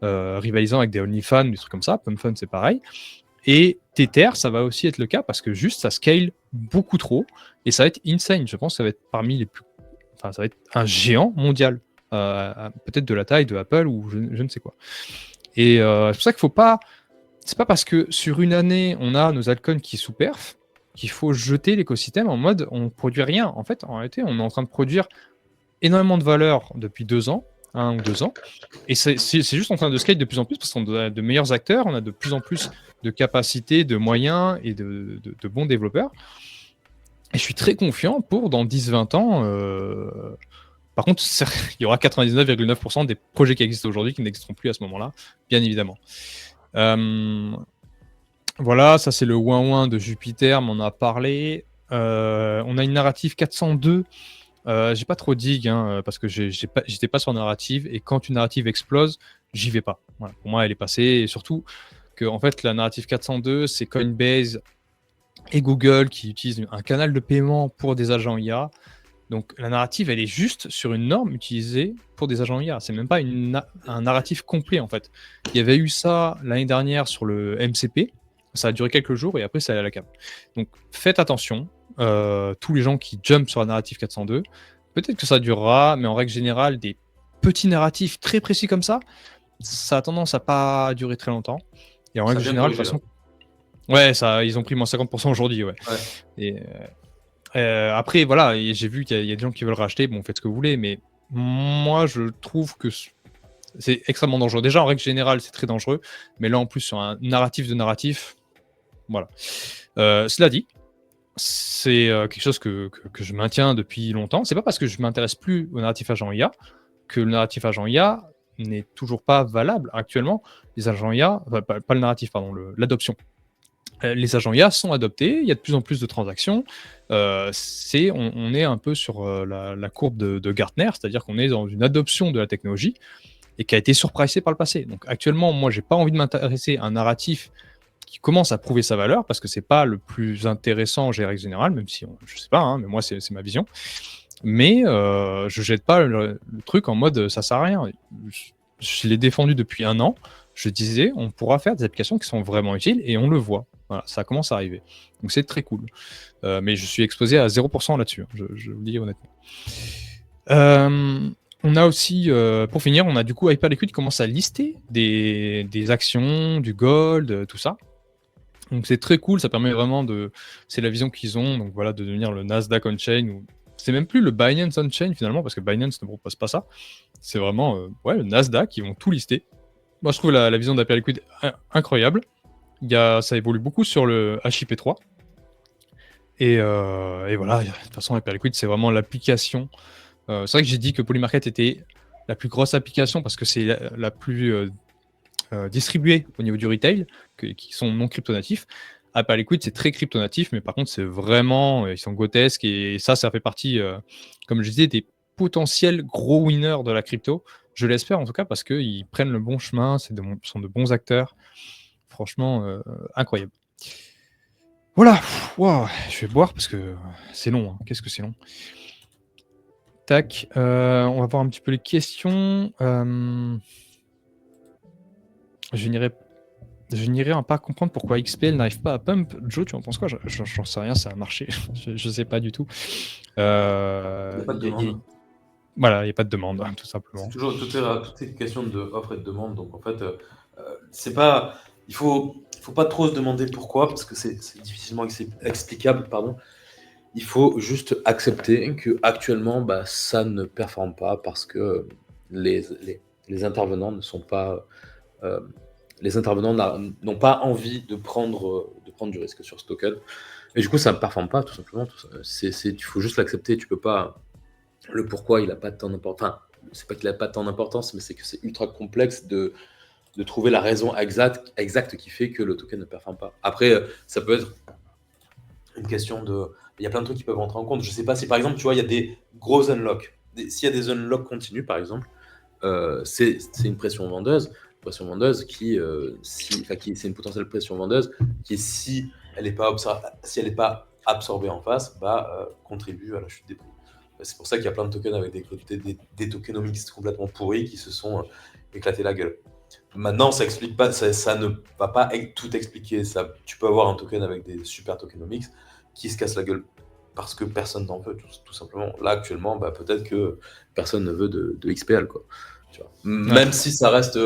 rivalisant avec des OnlyFans, des trucs comme ça. PumpFun, c'est pareil. Et Tether, ça va aussi être le cas parce que juste ça scale beaucoup trop et ça va être insane. Je pense que ça va être parmi les plus. Enfin, ça va être un géant mondial. Peut-être de la taille de Apple ou je ne sais quoi. Et c'est pour ça qu'il faut pas. C'est pas parce que sur une année on a nos altcoins qui sous-perf qu'il faut jeter l'écosystème en mode on produit rien. En fait, en réalité, on est en train de produire énormément de valeur depuis 2 ans, 1 ou 2 ans, et c'est juste en train de scale de plus en plus parce qu'on a de meilleurs acteurs, on a de plus en plus de capacités, de moyens et de bons développeurs. Et je suis très confiant pour dans 10-20 ans. Par contre, il y aura 99,9% des projets qui existent aujourd'hui qui n'existeront plus à ce moment-là, bien évidemment. Voilà, ça c'est le ouin-ouin de Jupiter, on en a parlé. On a une narrative 402. J'ai pas trop dig parce que j'étais pas sur narrative et quand une narrative explose, j'y vais pas. Voilà, pour moi, elle est passée et surtout que en fait la narrative 402, c'est Coinbase et Google qui utilisent un canal de paiement pour des agents IA. Donc la narrative, elle est juste sur une norme utilisée pour des agents IA. C'est même pas un narratif complet en fait. Il y avait eu ça l'année dernière sur le MCP. Ça a duré quelques jours et après ça allait à la cave. Donc faites attention. Tous les gens qui jump sur la narrative 402, peut-être que ça durera, mais en règle générale, des petits narratifs très précis comme ça a tendance à pas durer très longtemps. Et en règle générale, de toute façon, ouais, ils ont pris moins 50% aujourd'hui, ouais. Et après, voilà, j'ai vu qu'il y a des gens qui veulent racheter. Bon, faites ce que vous voulez, mais moi, je trouve que c'est extrêmement dangereux. Déjà, en règle générale, c'est très dangereux, mais là, en plus, sur un narratif de narratif, voilà. Cela dit, c'est quelque chose que je maintiens depuis longtemps. C'est pas parce que je m'intéresse plus au narratif agent IA que le narratif agent IA n'est toujours pas valable. Actuellement, les agents IA, pas le narratif, pardon, l'adoption. Les agents IA sont adoptés, il y a de plus en plus de transactions. On est un peu sur la courbe de Gartner, c'est-à-dire qu'on est dans une adoption de la technologie et qui a été surpricée par le passé. Donc actuellement, moi, j'ai pas envie de m'intéresser à un narratif qui commence à prouver sa valeur parce que c'est pas le plus intéressant en règle générale, même si je sais pas, mais moi c'est ma vision. Mais je jette pas le truc en mode ça sert à rien. Je l'ai défendu depuis 1 an. Je disais on pourra faire des applications qui sont vraiment utiles et on le voit. Voilà, ça commence à arriver. Donc c'est très cool. Mais je suis exposé à 0% là-dessus. Je vous le dis honnêtement. On a aussi, pour finir, on a du coup Hyperliquid qui commence à lister des actions, du gold, tout ça. Donc c'est très cool, ça permet vraiment c'est la vision qu'ils ont, donc voilà, de devenir le Nasdaq on-chain, ou c'est même plus le Binance on-chain finalement, parce que Binance ne propose pas ça. C'est vraiment le Nasdaq, ils vont tout lister. Moi je trouve la vision d'Hyperliquid incroyable. Ça évolue beaucoup sur le HIP3. Et voilà, de toute façon Hyperliquid c'est vraiment l'application. C'est vrai que j'ai dit que Polymarket était la plus grosse application parce que c'est la plus distribués au niveau du retail, qui sont non crypto-natifs. Hyperliquid, c'est très crypto-natif, mais par contre, c'est vraiment, ils sont grotesques, et ça fait partie, comme je disais, des potentiels gros winners de la crypto. Je l'espère en tout cas, parce qu'ils prennent le bon chemin, sont de bons acteurs. Franchement, incroyable. Voilà, wow, je vais boire parce que c'est long. Hein. Qu'est-ce que c'est long. Tac, on va voir un petit peu les questions. Je n'irai pas comprendre pourquoi XPL n'arrive pas à pump. Joe, tu en penses quoi? J'en sais rien, ça a marché. je sais pas du tout. Il n'y a pas de demande. Voilà, il n'y a pas de demande, tout simplement. Tout est question d'offre et de demande. Donc en fait, c'est pas. Il faut pas trop se demander pourquoi, parce que c'est difficilement explicable, pardon. Il faut juste accepter que actuellement, ça ne performe pas parce que les intervenants ne sont pas. Les intervenants n'ont pas envie de prendre du risque sur ce token. Et du coup, ça ne performe pas, tout simplement. Il faut juste l'accepter. Tu peux pas. Le pourquoi, il n'a pas tant d'importance. Enfin, c'est pas qu'il n'a pas tant d'importance, mais c'est que c'est ultra complexe de trouver la raison exacte qui fait que le token ne performe pas. Après, ça peut être une question de. Il y a plein de trucs qui peuvent rentrer en compte. Je sais pas si, par exemple, tu vois, il y a des gros unlocks. s'il y a des unlocks continus, par exemple, c'est une pression vendeuse. Pression vendeuse c'est une potentielle pression vendeuse qui, si elle n'est pas absorbée en face, contribue à la chute des prix. C'est pour ça qu'il y a plein de tokens avec des tokenomics complètement pourris qui se sont éclatés la gueule. Maintenant, ça explique pas, ça ne va pas tout expliquer. Tu peux avoir un token avec des super tokenomics qui se casse la gueule parce que personne n'en veut, tout simplement. Là, actuellement, peut-être que personne ne veut de XPL, quoi. Tu vois. Même si ça reste...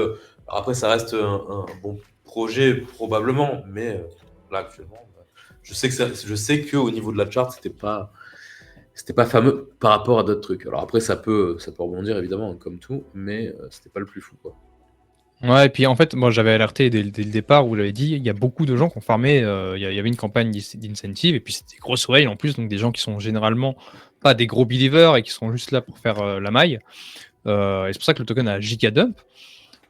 après, ça reste un bon projet, probablement, mais là, actuellement, je sais qu'au niveau de la chart, c'était pas fameux par rapport à d'autres trucs. Alors après, ça peut rebondir, évidemment, comme tout, mais c'était pas le plus fou, quoi. Ouais, et puis en fait, moi j'avais alerté dès le départ où j'avais dit, il y a beaucoup de gens qui ont farmé, il y avait une campagne d'incentive, et puis c'était des grosses whales en plus, donc des gens qui sont généralement pas des gros believers et qui sont juste là pour faire la maille. Et c'est pour ça que le token a giga dump.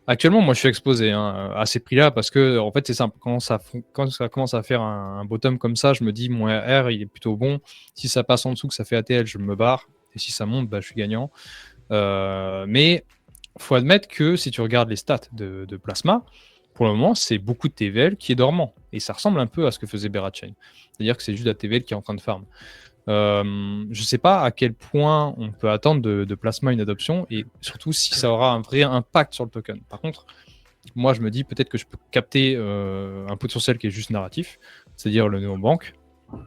Actuellement, moi je suis exposé à ces prix-là parce que en fait c'est simple, quand ça commence à faire un bottom comme ça, je me dis mon R il est plutôt bon. Si ça passe en dessous, que ça fait ATL, je me barre, et si ça monte, je suis gagnant. Mais faut admettre que si tu regardes les stats de Plasma, pour le moment, c'est beaucoup de TVL qui est dormant. Et ça ressemble un peu à ce que faisait Berachain. C'est-à-dire que c'est juste la TVL qui est en train de farm. Je ne sais pas à quel point on peut attendre de Plasma une adoption et surtout si ça aura un vrai impact sur le token. Par contre, moi je me dis peut-être que je peux capter un potentiel qui est juste narratif, c'est-à-dire le néobank,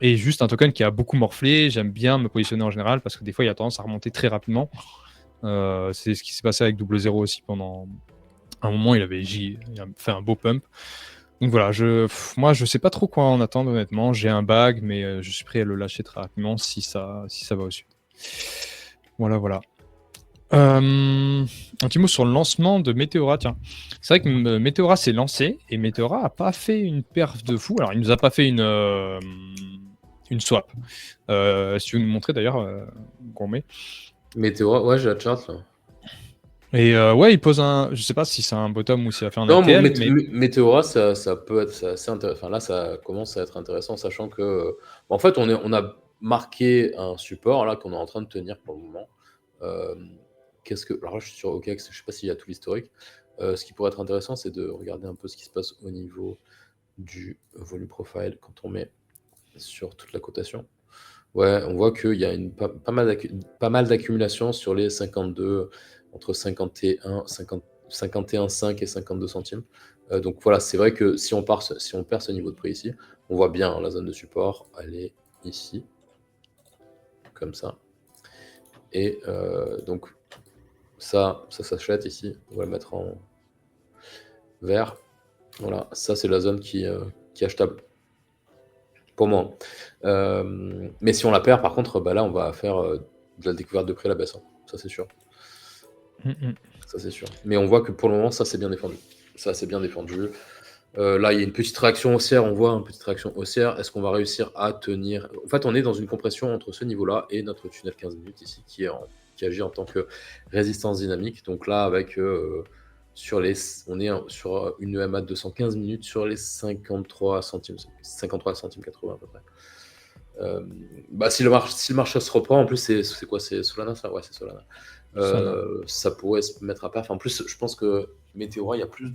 et juste un token qui a beaucoup morflé. J'aime bien me positionner en général parce que des fois il a tendance à remonter très rapidement. C'est ce qui s'est passé avec Double Zero aussi pendant un moment, il a fait un beau pump. Donc voilà, moi je sais pas trop quoi en attendre honnêtement. J'ai un bag, mais je suis prêt à le lâcher très rapidement si ça va au sud. Voilà. Un petit mot sur le lancement de Meteora. Tiens, c'est vrai que Meteora s'est lancé et Meteora a pas fait une perf de fou. Alors il nous a pas fait une swap. Si tu veux nous montrer d'ailleurs, Gourmet. Meteora, ouais, j'ai la chart là. Et ouais, il pose je sais pas si c'est un bottom ou s'il a fait un Non, ATL, mais Meteora, ça peut être assez intéressant. Enfin, là, ça commence à être intéressant, sachant que, en fait, on a marqué un support là qu'on est en train de tenir pour le moment. Alors là, je suis sur OKEx, je sais pas s'il y a tout l'historique. Ce qui pourrait être intéressant, c'est de regarder un peu ce qui se passe au niveau du volume profile quand on met sur toute la cotation. Ouais, on voit qu'il y a pas mal d'accumulation sur les 52, entre 51,5 et 52 centimes. Donc voilà, c'est vrai que si on perd ce niveau de prix ici, on voit bien la zone de support, elle est ici, comme ça. Et donc ça s'achète ici, on va le mettre en vert. Voilà, ça c'est la zone qui est achetable. Pour moi. Mais si on la perd, par contre, là, on va faire de la découverte de prix à la baisse. Ça, c'est sûr. Ça, c'est sûr. Mais on voit que pour le moment, ça, c'est bien défendu. Là, il y a une petite réaction haussière. On voit une petite réaction haussière. Est-ce qu'on va réussir à tenir? En fait, on est dans une compression entre ce niveau-là et notre tunnel 15 minutes ici, qui agit en tant que résistance dynamique. Donc là, avec... on est sur une EMA de 215 minutes sur les 53 centimes 80 à peu près. Si le marché se reprend, en plus c'est quoi, c'est Solana ça? Ouais, c'est Solana. Ça pourrait se mettre à perf. En plus, je pense que Meteora, il y a plus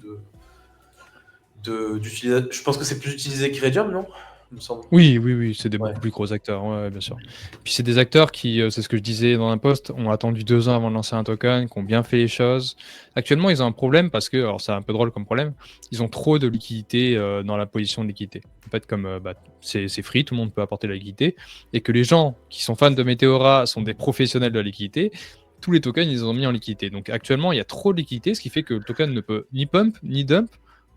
d'utilisation. Je pense que c'est plus utilisé qu'Iridium, non? Il me semble. Oui, c'est des beaucoup plus gros acteurs, ouais, bien sûr. Puis c'est des acteurs qui, c'est ce que je disais dans un post, ont attendu 2 ans avant de lancer un token, qui ont bien fait les choses. Actuellement, ils ont un problème parce que, alors c'est un peu drôle comme problème, ils ont trop de liquidité dans la position de liquidité. En fait, comme c'est free, tout le monde peut apporter la liquidité, et que les gens qui sont fans de Meteora sont des professionnels de la liquidité, tous les tokens, ils les ont mis en liquidité. Donc actuellement, il y a trop de liquidité, ce qui fait que le token ne peut ni pump, ni dump.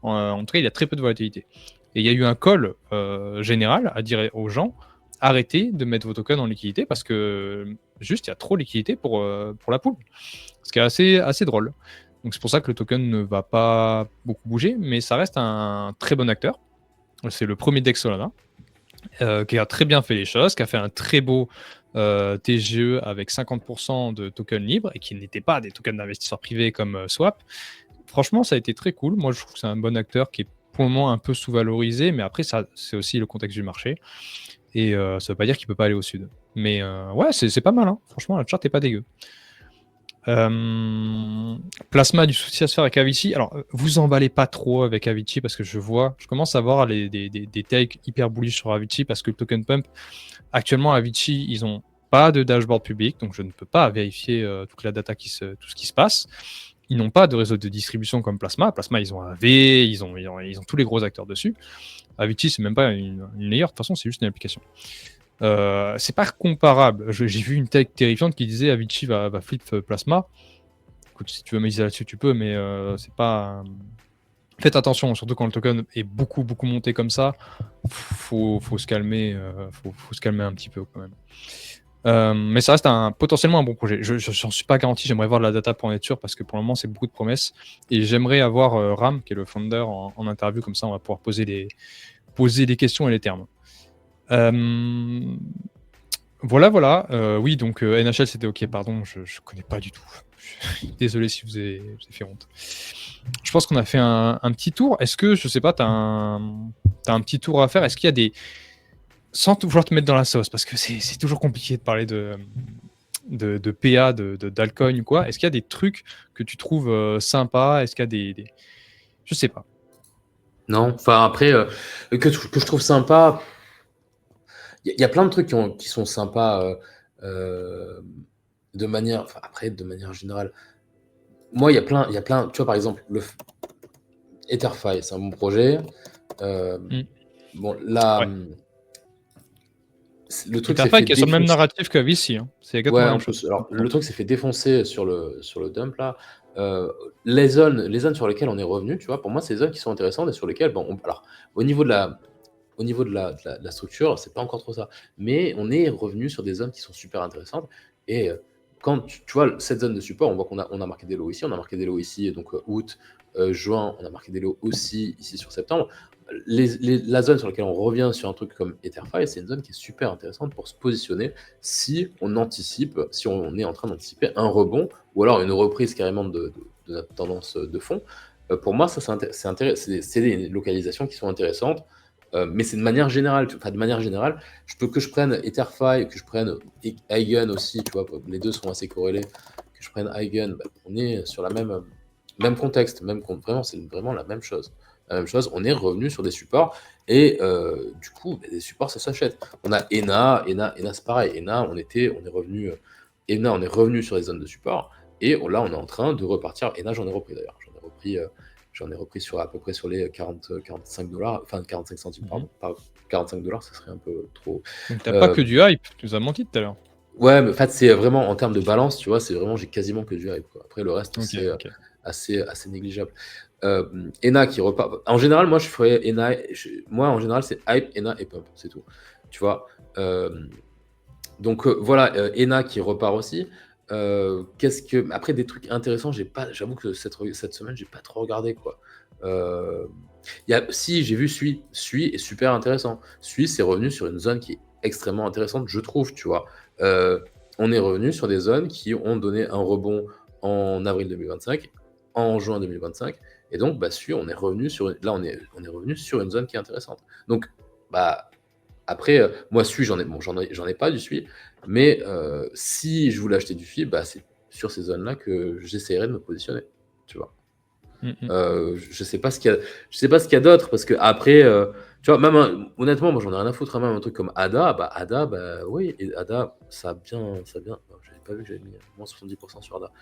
En tout cas, il y a très peu de volatilité. Et il y a eu un call général à dire aux gens, arrêtez de mettre vos tokens en liquidité parce que juste, il y a trop de liquidité pour la pool. Ce qui est assez drôle. Donc c'est pour ça que le token ne va pas beaucoup bouger, mais ça reste un très bon acteur. C'est le premier deck Solana, qui a très bien fait les choses, qui a fait un très beau TGE avec 50% de tokens libres et qui n'étaient pas des tokens d'investisseurs privés comme Swap. Franchement, ça a été très cool. Moi, je trouve que c'est un bon acteur qui est pour le moment un peu sous-valorisé, mais après, ça, c'est aussi le contexte du marché. Et ça veut pas dire qu'il peut pas aller au sud. Mais ouais, c'est pas mal. Hein. Franchement, la chart est pas dégueu. Plasma a du souci à se faire avec Avicii. Alors, vous emballez pas trop avec Avicii parce que je commence à voir des takes hyper bullish sur Avicii parce que le token pump, actuellement, Avicii, ils ont pas de dashboard public, donc je ne peux pas vérifier toute la data, tout ce qui se passe. Ils n'ont pas de réseau de distribution comme Plasma. Plasma, ils ont AV, ils ont tous les gros acteurs dessus. Avicii, c'est même pas une layer, de toute façon, c'est juste une application. C'est pas comparable. J'ai vu une tech terrifiante qui disait Avicii va flip Plasma. Écoute, si tu veux m'aider là-dessus, tu peux, mais c'est pas. Faites attention, surtout quand le token est beaucoup monté comme ça. Faut se calmer, faut se calmer un petit peu quand même. Mais ça reste potentiellement un bon projet. Je n'en suis pas garanti, j'aimerais voir de la data pour en être sûr parce que pour le moment c'est beaucoup de promesses. Et j'aimerais avoir Ram, qui est le founder, en interview, comme ça on va pouvoir poser les questions et les termes. Voilà. Oui, donc NHL c'était ok, pardon, je connais pas du tout. Désolé si vous ai fait honte. Je pense qu'on a fait un petit tour. Est-ce que, je sais pas, t'as un petit tour à faire? Est-ce qu'il y a des. Sans vouloir te mettre dans la sauce, parce que c'est toujours compliqué de parler de PA, d'alcool ou quoi. Est-ce qu'il y a des trucs que tu trouves sympas? Est-ce qu'il y a des. Je sais pas. Non, enfin après, que je trouve sympa, il y a plein de trucs qui sont sympas de manière générale. Moi, il y a plein, tu vois, par exemple, Etherfi, c'est un bon projet. Bon, là, Ouais. le truc s'est Etherfi fait qui est sur le même défoncer. narratif que Avicii, hein. C'est exactement Ouais, la en même chose. plus. Alors, le truc s'est fait défoncer sur le dump là. Les zones sur lesquelles on est revenu, tu vois, pour moi, c'est les zones qui sont intéressantes et sur lesquelles, bon, alors, au niveau de la structure, c'est pas encore trop ça. Mais on est revenu sur des zones qui sont super intéressantes. Et quand tu vois cette zone de support, on voit qu'on a marqué des lows ici, on a marqué des lows ici, donc août, juin, on a marqué des lows aussi ici sur septembre. La zone sur laquelle on revient sur un truc comme Etherfi, c'est une zone qui est super intéressante pour se positionner si on est en train d'anticiper un rebond ou alors une reprise carrément de notre tendance de fond. Pour moi, ça c'est des localisations qui sont intéressantes. Mais c'est de manière générale. Enfin, de manière générale, que je prenne Etherfi, que je prenne Eigen aussi, tu vois, les deux sont assez corrélés, que je prenne Eigen, on est sur la même contexte, vraiment, c'est vraiment la même chose. La même chose, on est revenu sur des supports et du coup, des supports, ça s'achète. On a ENA, c'est pareil. ENA, on est revenu sur les zones de support et là, on est en train de repartir. ENA, j'en ai repris d'ailleurs. J'en ai repris sur à peu près sur les 45$, enfin 45 centimes, pardon. Pas 45$, ça serait un peu trop. Donc t'as pas que du hype, tu nous as menti tout à l'heure. Ouais, mais en fait, c'est vraiment en termes de balance, tu vois, c'est vraiment, j'ai quasiment que du hype, quoi. Après, le reste, Ok, c'est ok. assez négligeable. ENA qui repart. En général, moi, je ferais ENA. Moi, en général, c'est hype, ENA et pump, c'est tout. Tu vois. Donc voilà, ENA qui repart aussi. Après, des trucs intéressants, j'avoue que cette semaine, j'ai pas trop regardé, quoi. Si, j'ai vu Sui. Sui est super intéressant. Sui, c'est revenu sur une zone qui est extrêmement intéressante, je trouve, tu vois. On est revenu sur des zones qui ont donné un rebond en avril 2025, en juin 2025, et donc, Sui, on est revenu sur une zone qui est intéressante. Donc, après, moi, Sui, j'en ai pas du Sui, mais si je voulais acheter du Sui, c'est sur ces zones-là que j'essaierais de me positionner, tu vois. Je sais pas ce qu'il y a d'autre, parce que après, tu vois, même honnêtement, moi j'en ai rien à foutre, hein, même un truc comme ADA, oui, et ADA, ça a bien, j'avais pas vu que j'avais mis moins 70% sur ADA.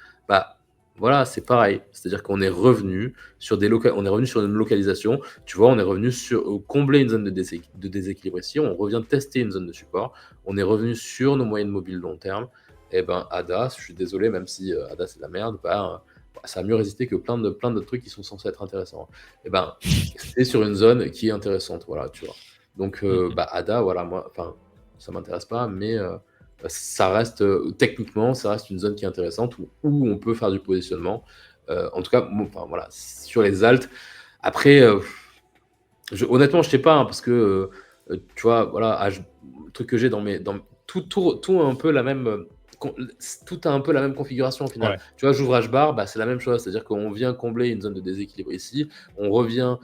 Voilà, c'est pareil, c'est-à-dire qu'on est revenu sur une localisation, tu vois, on est revenu sur combler une zone de déséquilibre ici, on revient tester une zone de support, on est revenu sur nos moyennes mobiles long terme, et ADA, je suis désolé, même si ADA c'est de la merde, ça a mieux résisté que plein d'autres trucs qui sont censés être intéressants. C'est sur une zone qui est intéressante, voilà, tu vois. Donc, ADA, voilà, moi, enfin, ça m'intéresse pas, mais ça reste, techniquement, ça reste une zone qui est intéressante où on peut faire du positionnement. En tout cas, voilà, sur les alts. Après, honnêtement, je sais pas, hein, parce que, tu vois, voilà, le truc que j'ai tout un peu la même. Tout a un peu la même configuration au final. Ouais. Tu vois, j'ouvre H-bar, c'est la même chose. C'est-à-dire qu'on vient combler une zone de déséquilibre ici. On revient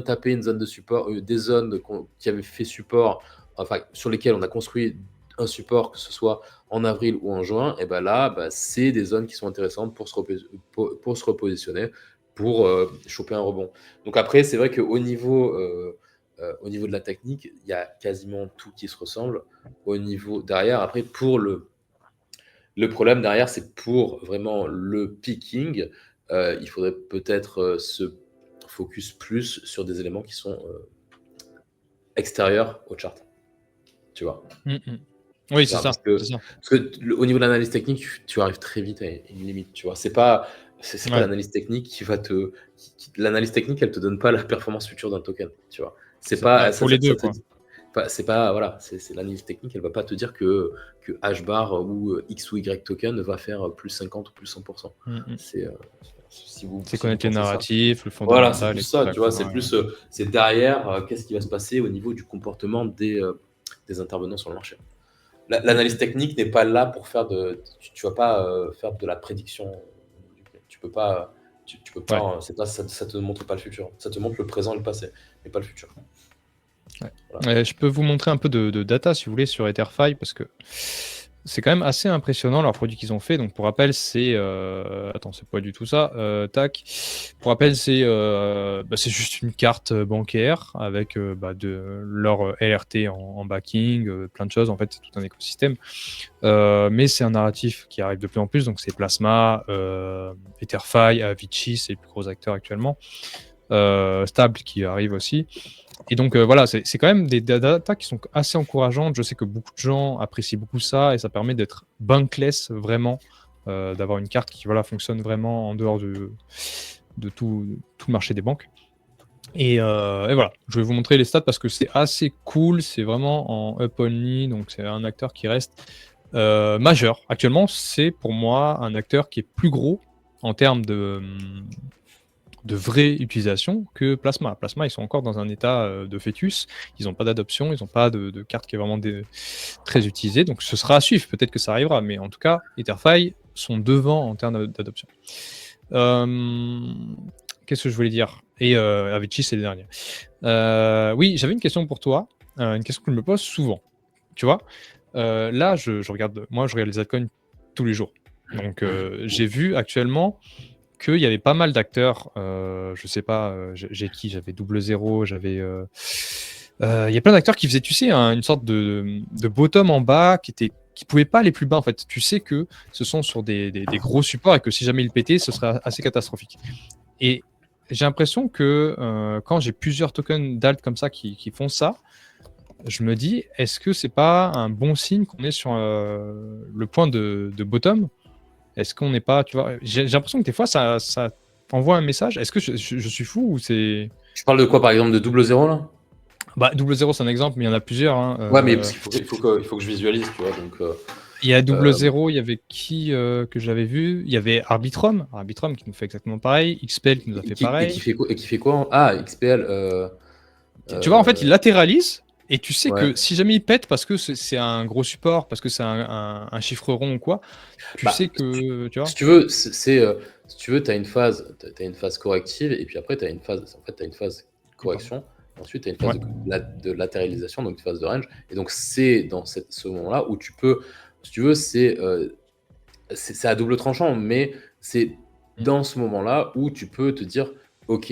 taper une zone de support, des zones qui avaient fait support, enfin, sur lesquelles on a construit un support, que ce soit en avril ou en juin, et ben là, c'est des zones qui sont intéressantes pour se repositionner, pour choper un rebond. Donc après, c'est vrai qu'au au niveau de la technique, il y a quasiment tout qui se ressemble. Au niveau derrière, après, le problème derrière, c'est pour vraiment le picking, il faudrait peut-être se focus plus sur des éléments qui sont extérieurs au chart. Tu vois. Oui, c'est ça. Parce que au niveau de l'analyse technique, tu arrives très vite à une limite. Tu vois. C'est pas l'analyse technique qui va te. L'analyse technique, elle te donne pas la performance future d'un token. Tu vois. C'est pas. Pour les deux, quoi. C'est pas voilà, c'est l'analyse technique, elle va pas te dire que H bar ou X ou Y token va faire plus 50 ou plus 100%. C'est connaître les narratifs, le fondamental. fondamental. Voilà, c'est plus ça, tu vois, c'est plus c'est derrière qu'est-ce qui va se passer au niveau du comportement des intervenants sur le marché. L'analyse technique n'est pas là pour faire tu vas pas faire de la prédiction. Tu peux pas ça te montre pas le futur, ça te montre le présent et le passé, mais pas le futur. Voilà. Je peux vous montrer un peu de data si vous voulez sur EtherFi parce que c'est quand même assez impressionnant leurs produits qu'ils ont fait. Donc pour rappel, c'est attends, c'est pas du tout ça. Tac. Pour rappel, c'est juste une carte bancaire avec de leur LRT en backing, plein de choses. En fait, c'est tout un écosystème. Mais c'est un narratif qui arrive de plus en plus. Donc c'est Plasma, EtherFi, Avicii, c'est les plus gros acteurs actuellement. Stable qui arrive aussi. Et donc voilà, c'est quand même des data qui sont assez encourageantes. Je sais que beaucoup de gens apprécient beaucoup ça et ça permet d'être bankless vraiment, d'avoir une carte qui fonctionne vraiment en dehors de tout le marché des banques. Et voilà, je vais vous montrer les stats parce que c'est assez cool. C'est vraiment en up only, donc c'est un acteur qui reste majeur. Actuellement, c'est pour moi un acteur qui est plus gros en termes de vraie utilisation que Plasma. Plasma, ils sont encore dans un état de fœtus, ils n'ont pas d'adoption, ils n'ont pas de carte qui est vraiment très utilisée, donc ce sera à suivre, peut-être que ça arrivera, mais en tout cas, EtherFi sont devant en termes d'adoption. Qu'est-ce que je voulais dire? Et Avicii, c'est le dernier. Oui, j'avais une question pour toi, une question que je me pose souvent. Tu vois, là, je regarde les altcoins tous les jours. Donc, j'ai vu actuellement qu'il y avait pas mal d'acteurs, je sais pas, j'avais Double Zéro, j'avais... il y a plein d'acteurs qui faisaient, tu sais, une sorte de bottom en bas qui pouvaient pas aller plus bas, en fait. Tu sais que ce sont sur des gros supports et que si jamais ils pétaient, ce serait assez catastrophique. Et j'ai l'impression que quand j'ai plusieurs tokens d'alt comme ça qui font ça, je me dis, est-ce que c'est pas un bon signe qu'on est sur le point de bottom? Est-ce qu'on n'est pas, tu vois, j'ai l'impression que des fois ça envoie un message. Est-ce que je suis fou ou c'est... Tu parles de quoi, par exemple, de Double Zéro là? Double Zéro, c'est un exemple, mais il y en a plusieurs. Ouais, mais parce qu'il faut que je visualise, tu vois. Donc, il y a Double Zéro, il y avait qui que j'avais vu? Il y avait Arbitrum qui nous fait exactement pareil, XPL qui nous a fait pareil. Et qui fait quoi? Ah, XPL. Tu vois, en fait, il latéralise. Et tu sais que si jamais il pète parce que c'est un gros support, parce que c'est un chiffre rond ou quoi, tu sais que... Tu vois, si tu veux, si tu veux, tu as une phase corrective et puis après, tu as une phase correction. Ensuite, tu as une phase de latéralisation, donc une phase de range. Et donc, c'est dans ce moment-là où tu peux, si tu veux, c'est à double tranchant, mais c'est dans ce moment-là où tu peux te dire, OK,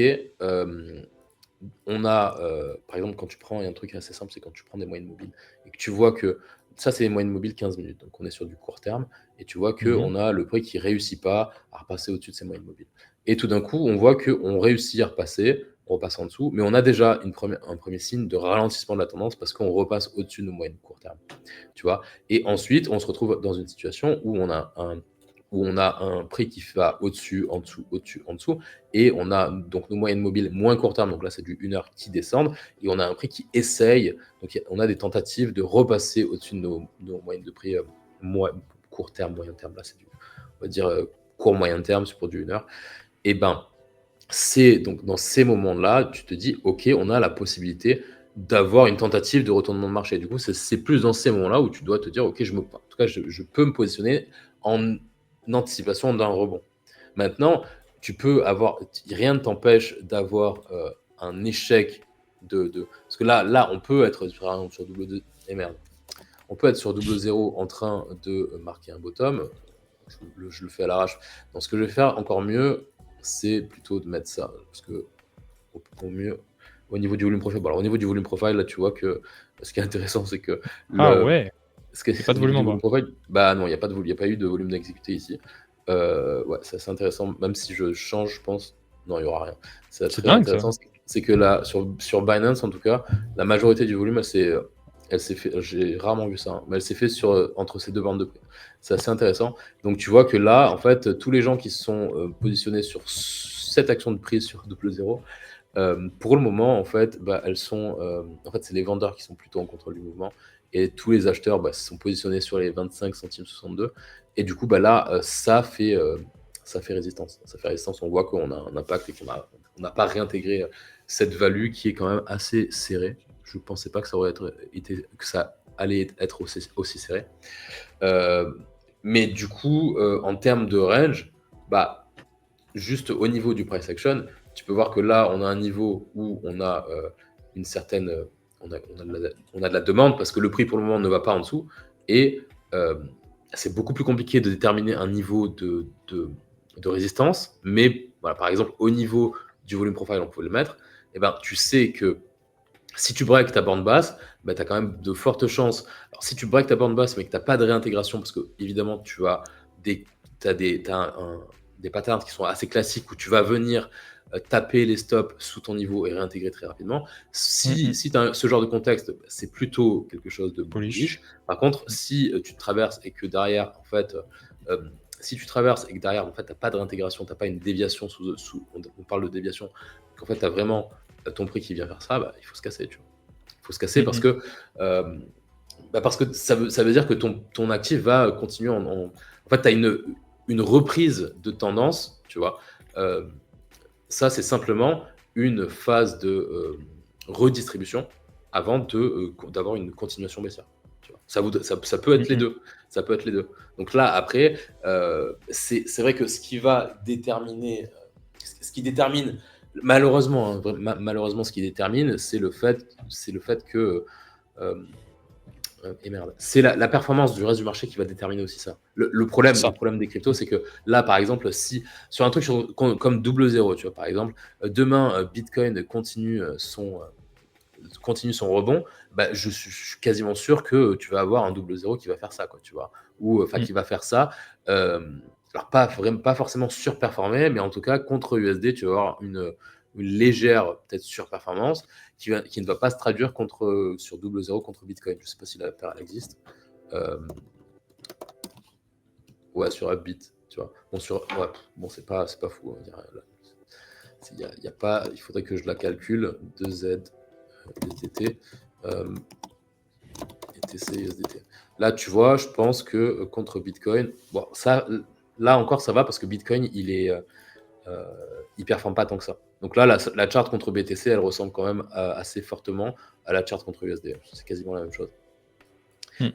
on a, par exemple, quand tu prends, il y a un truc assez simple, c'est quand tu prends des moyennes mobiles et que tu vois que ça, c'est les moyennes mobiles 15 minutes. Donc, on est sur du court terme et tu vois qu'on a le prix qui ne réussit pas à repasser au-dessus de ces moyennes mobiles. Et tout d'un coup, on voit qu'on réussit à repasser, on repasse en dessous, mais on a déjà un premier signe de ralentissement de la tendance parce qu'on repasse au-dessus de nos moyennes court terme. Tu vois. Et ensuite, on se retrouve dans une situation où on a un prix qui va au-dessus, en dessous, au-dessus, en dessous, et on a donc nos moyennes mobiles moins court terme, donc là c'est du 1 heure qui descendent, et on a un prix qui essaye, donc on a des tentatives de repasser au-dessus de nos moyennes de prix court terme, moyen terme, là c'est du, on va dire court moyen terme, c'est pour du 1 heure, et c'est donc dans ces moments-là, tu te dis, ok, on a la possibilité d'avoir une tentative de retournement de marché. Du coup, c'est plus dans ces moments-là où tu dois te dire, ok, en tout cas, je peux me positionner en anticipation d'un rebond. Maintenant, rien ne t'empêche d'avoir un échec parce que là, on peut être sur double 2 et merde. On peut être sur double zéro en train de marquer un bottom. Je le fais à l'arrache. Donc, ce que je vais faire encore mieux, c'est plutôt de mettre ça. Parce que, au mieux, au niveau du volume profile, bon, alors, au niveau du volume profile, là, tu vois que ce qui est intéressant, c'est que Ah ouais, ce y a pas de volume en bas. profile, bah non, il n'y a pas de volume, il n'y a pas eu de volume d'exécuté ici. Ouais, c'est assez intéressant. Même si je change, je pense, non, il n'y aura rien. C'est C'est très dingue, ça. intéressant. C'est que là, sur Binance, en tout cas, la majorité du volume, elle s'est fait, j'ai rarement vu ça, hein, mais elle s'est fait entre ces deux bandes de prix. C'est assez intéressant. Donc tu vois que là, en fait, tous les gens qui se sont positionnés sur cette action de prix sur double zéro, pour le moment, en fait, bah, en fait, c'est les vendeurs qui sont plutôt en contrôle du mouvement et tous les acheteurs bah, se sont positionnés sur les 25 centimes 62. Et du coup, bah, là, ça fait résistance. Ça fait résistance. On voit qu'on a un impact et on n'a pas réintégré cette value qui est quand même assez serrée. Je ne pensais pas que que ça allait être aussi serré. Mais du coup, en termes de range, bah, juste au niveau du price action, tu peux voir que là, on a un niveau où on a une certaine. On a de la demande parce que le prix pour le moment ne va pas en dessous. Et c'est beaucoup plus compliqué de déterminer un niveau de résistance. Mais voilà, par exemple, au niveau du volume profile, on peut le mettre. Et ben, tu sais que si tu breaks ta bande basse, bah, tu as quand même de fortes chances. Alors, si tu breaks ta bande basse, mais que tu n'as pas de réintégration, parce que évidemment, tu as des patterns qui sont assez classiques où tu vas venir taper les stops sous ton niveau et réintégrer très rapidement. Si tu as ce genre de contexte, c'est plutôt quelque chose de bullish. Par contre, si tu traverses et que derrière, en fait, si tu traverses et que derrière, en fait, tu n'as pas de réintégration, tu n'as pas une déviation on parle de déviation, qu'en fait, tu as vraiment ton prix qui vient faire ça, bah, il faut se casser, tu vois. Il faut se casser parce que ça veut dire que ton actif va continuer en fait, tu as une reprise de tendance, tu vois. Ça, c'est simplement une phase de redistribution avant d'avoir une continuation baissière. Tu vois. Ça peut être les deux. Ça peut être les deux. Donc là, après, c'est vrai que ce qui détermine, malheureusement, hein, malheureusement, ce qui détermine, c'est le fait que et merde. C'est la performance du reste du marché qui va déterminer aussi ça. Le problème des cryptos, c'est que là, par exemple, si sur un truc comme double zéro, tu vois, par exemple, demain, Bitcoin continue son rebond, bah, je suis quasiment sûr que tu vas avoir un double zéro qui va faire ça, quoi, tu vois, ou qui va faire ça. Alors pas forcément surperformer, mais en tout cas contre USD, tu vas avoir une légère peut-être surperformance qui ne va pas se traduire sur double zéro contre Bitcoin. Je ne sais pas si la paire elle existe. Ouais, sur Upbit, tu vois. Bon, c'est pas fou. Hein, il faudrait que je la calcule. 2Z, USDT, ETC, USDT. Là, tu vois, je pense que contre Bitcoin, bon, ça, là encore, ça va parce que Bitcoin, il performe pas tant que ça. Donc là, la chart contre BTC, elle ressemble quand même assez fortement à la chart contre USD. C'est quasiment la même chose.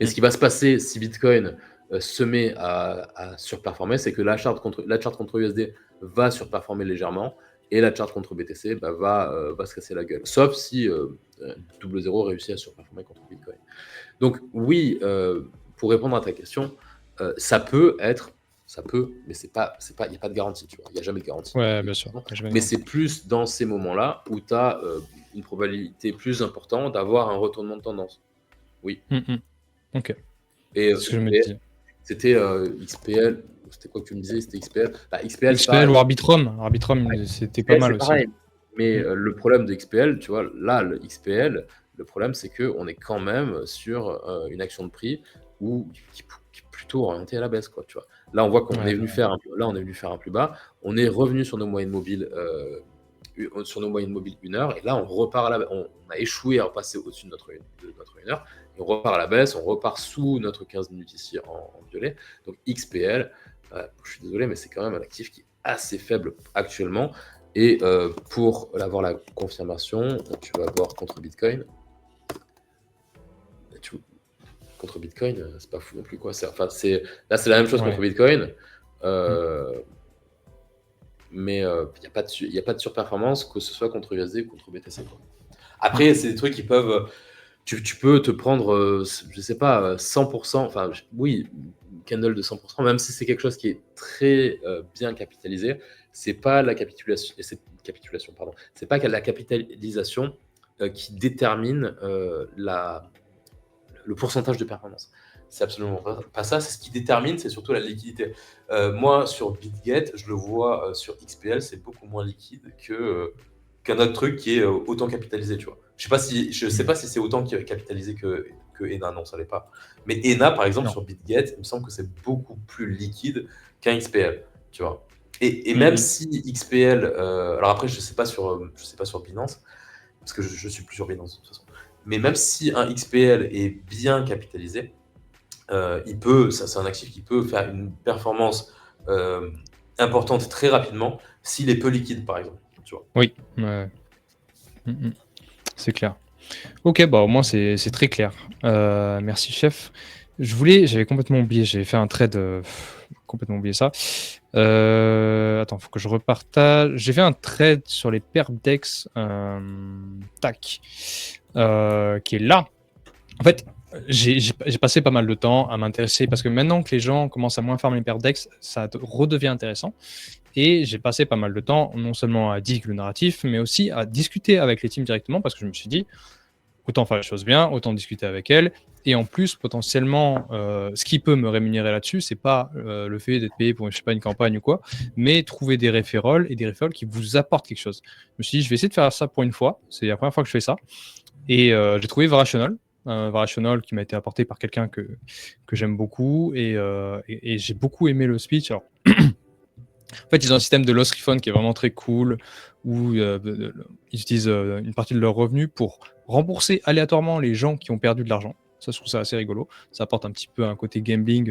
Et ce qui va se passer si Bitcoin se met à surperformer, c'est que la chart contre USD va surperformer légèrement et la chart contre BTC va se casser la gueule. Sauf si double zéro réussit à surperformer contre Bitcoin. Donc oui, pour répondre à ta question, ça peut, mais il n'y a pas de garantie, tu vois. Il n'y a jamais de garantie. Ouais, bien sûr. Mais c'est plus dans ces moments-là où tu as une probabilité plus importante d'avoir un retournement de tendance. Oui. Ok. Et c'est ce que je me dis. C'était XPL. C'était quoi que tu me disais? C'était XPL. XPL ou Arbitrum. Arbitrum, c'était pas mal aussi. Pareil. Mais le problème de XPL, tu vois, là, le XPL, le problème, c'est qu'on est quand même sur une action de prix qui est plutôt orientée à la baisse, quoi, tu vois. Là, on voit qu'on est venu faire un plus bas. On est revenu sur nos moyennes mobiles, 1 heure. Et là, on repart on a échoué à repasser au-dessus de notre 1 heure. Et on repart à la baisse. On repart sous notre 15 minutes ici en violet. Donc XPL, je suis désolé, mais c'est quand même un actif qui est assez faible actuellement. Et pour avoir la confirmation, tu vas voir contre Bitcoin. Contre Bitcoin, c'est pas fou non plus, quoi. Là, c'est la même chose contre Bitcoin. Mais il n'y a pas de surperformance, que ce soit contre USD ou contre BTC, quoi. Après, c'est des trucs qui peuvent tu peux te prendre, je sais pas, 100%, enfin, oui, une candle de 100%, même si c'est quelque chose qui est très bien capitalisé, c'est pas la capitulation, pardon, c'est pas la capitalisation qui détermine le pourcentage de performance. C'est absolument pas ça. C'est ce qui détermine, c'est surtout la liquidité. Moi, sur BitGet, je le vois sur XPL, c'est beaucoup moins liquide qu'un autre truc qui est autant capitalisé, tu vois. Je sais pas si c'est autant capitalisé que ENA, non, ça l'est pas. Mais ENA, par exemple, Non. sur BitGet, il me semble que c'est beaucoup plus liquide qu'un XPL, tu vois. Et même si XPL, alors après, je sais pas sur Binance, parce que je suis plus sur Binance de toute façon. Mais même si un XPL est bien capitalisé, c'est un actif qui peut faire une performance importante très rapidement s'il est peu liquide, par exemple. Tu vois. Oui, ouais. C'est clair. Ok, bah au moins c'est très clair. Merci chef. J'avais complètement oublié, j'avais fait un trade, complètement oublié ça. Attends, faut que je repartage. J'ai fait un trade sur les perpdex, tac, qui est là. En fait, j'ai passé pas mal de temps à m'intéresser parce que maintenant que les gens commencent à moins farmer les perpdex, ça redevient intéressant. Et j'ai passé pas mal de temps, non seulement à dig le narratif, mais aussi à discuter avec les teams directement parce que je me suis dit, autant faire les choses bien, autant discuter avec elles. Et en plus, potentiellement, ce qui peut me rémunérer là-dessus, c'est pas le fait d'être payé pour, je sais pas, une campagne ou quoi, mais trouver des référoles et des référoles qui vous apportent quelque chose. Je me suis dit, je vais essayer de faire ça pour une fois. C'est la première fois que je fais ça. Et j'ai trouvé Varational. Varational qui m'a été apporté par quelqu'un que j'aime beaucoup. Et j'ai beaucoup aimé le speech. Alors, en fait, ils ont un système de loss refund qui est vraiment très cool, où ils utilisent une partie de leurs revenus pour rembourser aléatoirement les gens qui ont perdu de l'argent. Ça, je trouve ça assez rigolo. Ça apporte un petit peu un côté gambling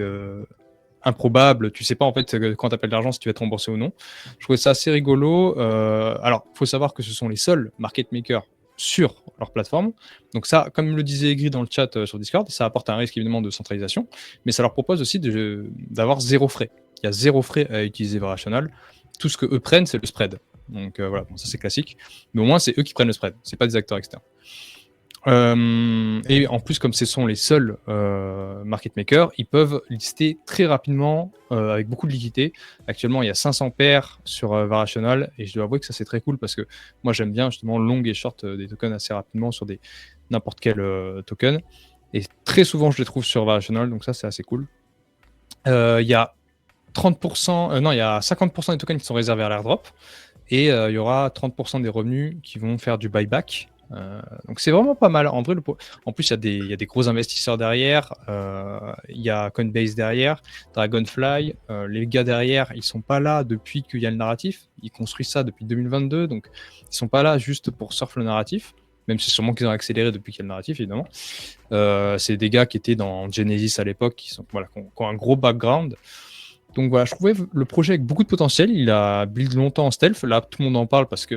improbable. Tu sais pas en fait quand tu appelles de l'argent si tu vas être remboursé ou non. Je trouvais ça assez rigolo. Alors, il faut savoir que ce sont les seuls market makers sur leur plateforme. Donc ça, comme le disait Egri dans le chat sur Discord, ça apporte un risque évidemment de centralisation, mais ça leur propose aussi d'avoir zéro frais. Il y a zéro frais à utiliser Varational. Tout ce que eux prennent, c'est le spread. Donc voilà, bon, ça c'est classique. Mais au moins, c'est eux qui prennent le spread. C'est pas des acteurs externes. Et en plus, comme ce sont les seuls market makers, ils peuvent lister très rapidement avec beaucoup de liquidité. Actuellement, il y a 500 paires sur Varational et je dois avouer que ça c'est très cool parce que moi j'aime bien justement long et short des tokens assez rapidement sur n'importe quel token. Et très souvent, je les trouve sur Varational, donc ça c'est assez cool. Il y a 30%, non, il y a 50% des tokens qui sont réservés à l'airdrop et il y aura 30% des revenus qui vont faire du buyback. Donc c'est vraiment pas mal. En vrai, en plus, il y a des gros investisseurs derrière. Il y a Coinbase derrière, Dragonfly. Les gars derrière, ils sont pas là depuis qu'il y a le narratif. Ils construisent ça depuis 2022, donc ils sont pas là juste pour surfer le narratif. Même si sûrement qu'ils ont accéléré depuis qu'il y a le narratif, évidemment. C'est des gars qui étaient dans Genesis à l'époque, qui ont un gros background. Donc voilà, je trouvais le projet avec beaucoup de potentiel. Il a build longtemps en stealth. Là, tout le monde en parle parce que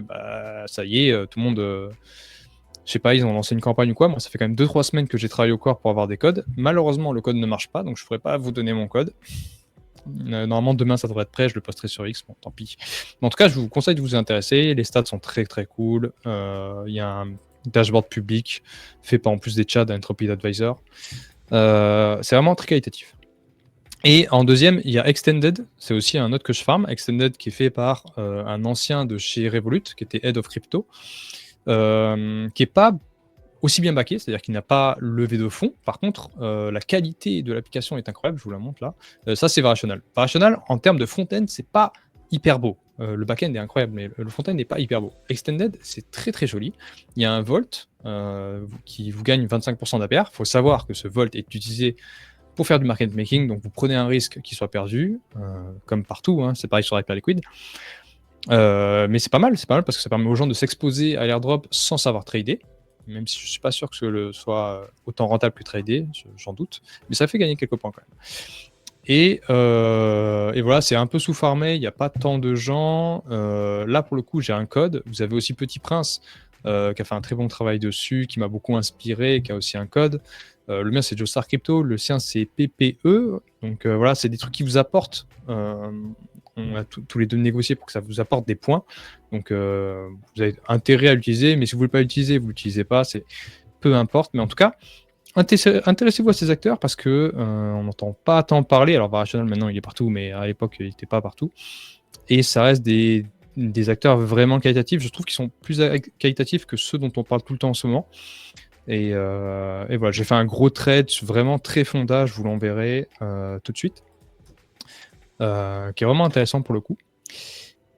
ça y est, tout le monde. Je sais pas, ils ont lancé une campagne ou quoi. Moi, ça fait quand même 2-3 semaines que j'ai travaillé au corps pour avoir des codes. Malheureusement, le code ne marche pas, donc je ne pourrais pas vous donner mon code. Normalement, demain, ça devrait être prêt. Je le posterai sur X. Bon, tant pis. Mais en tout cas, je vous conseille de vous y intéresser. Les stats sont très, très cool. Il y a un dashboard public fait par en plus des chats d'Entropy Advisor. C'est vraiment très qualitatif. Et en deuxième, il y a Extended, c'est aussi un autre que je farm, Extended qui est fait par un ancien de chez Revolut, qui était Head of Crypto, qui n'est pas aussi bien backé, c'est-à-dire qu'il n'a pas levé de fonds. Par contre, la qualité de l'application est incroyable, je vous la montre là. Ça, c'est Varational. Varational, en termes de front-end, c'est pas hyper beau. Le back-end est incroyable, mais le front-end n'est pas hyper beau. Extended, c'est très très joli. Il y a un Volt qui vous gagne 25% d'APR. Il faut savoir que ce Volt est utilisé pour faire du market making, donc vous prenez un risque qu'il soit perdu, comme partout, hein, c'est pareil sur Hyperliquid. Mais c'est pas mal parce que ça permet aux gens de s'exposer à l'airdrop sans savoir trader, même si je suis pas sûr que ce soit autant rentable que trader, j'en doute, mais ça fait gagner quelques points quand même. Et voilà, c'est un peu sous-farmé, il n'y a pas tant de gens. Là, pour le coup, j'ai un code. Vous avez aussi Petit Prince, qui a fait un très bon travail dessus, qui m'a beaucoup inspiré, qui a aussi un code. Le mien, c'est Joestar Crypto. Le sien, c'est PPE. Donc voilà, c'est des trucs qui vous apportent. On a tous les deux négocié pour que ça vous apporte des points. Donc vous avez intérêt à l'utiliser, mais si vous ne voulez pas l'utiliser, vous ne l'utilisez pas. peu importe, mais en tout cas, intéressez-vous à ces acteurs parce que on n'entend pas tant parler. Alors, Barational, maintenant, il est partout, mais à l'époque, il n'était pas partout. Et ça reste des acteurs vraiment qualitatifs. Je trouve qu'ils sont plus qualitatifs que ceux dont on parle tout le temps en ce moment. Et voilà, j'ai fait un gros trade vraiment très fonda, je vous l'enverrai tout de suite, qui est vraiment intéressant pour le coup.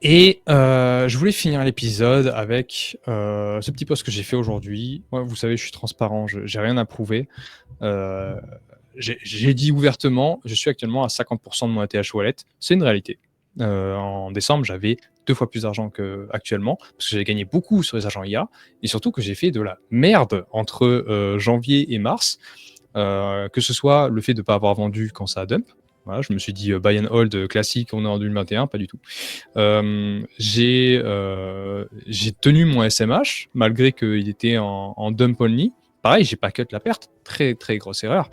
Et je voulais finir l'épisode avec ce petit post que j'ai fait aujourd'hui. Moi, vous savez, je suis transparent, j'ai rien à prouver. J'ai dit ouvertement, je suis actuellement à 50% de mon ATH Wallet. C'est une réalité. En décembre, j'avais 2 fois plus d'argent qu'actuellement, parce que j'avais gagné beaucoup sur les agents IA, et surtout que j'ai fait de la merde entre janvier et mars, que ce soit le fait de ne pas avoir vendu quand ça a dump. Voilà, je me suis dit buy and hold classique, on est en 2021, pas du tout. J'ai tenu mon SMH, malgré qu'il était en dump only. Pareil, j'ai pas cut la perte, très très grosse erreur.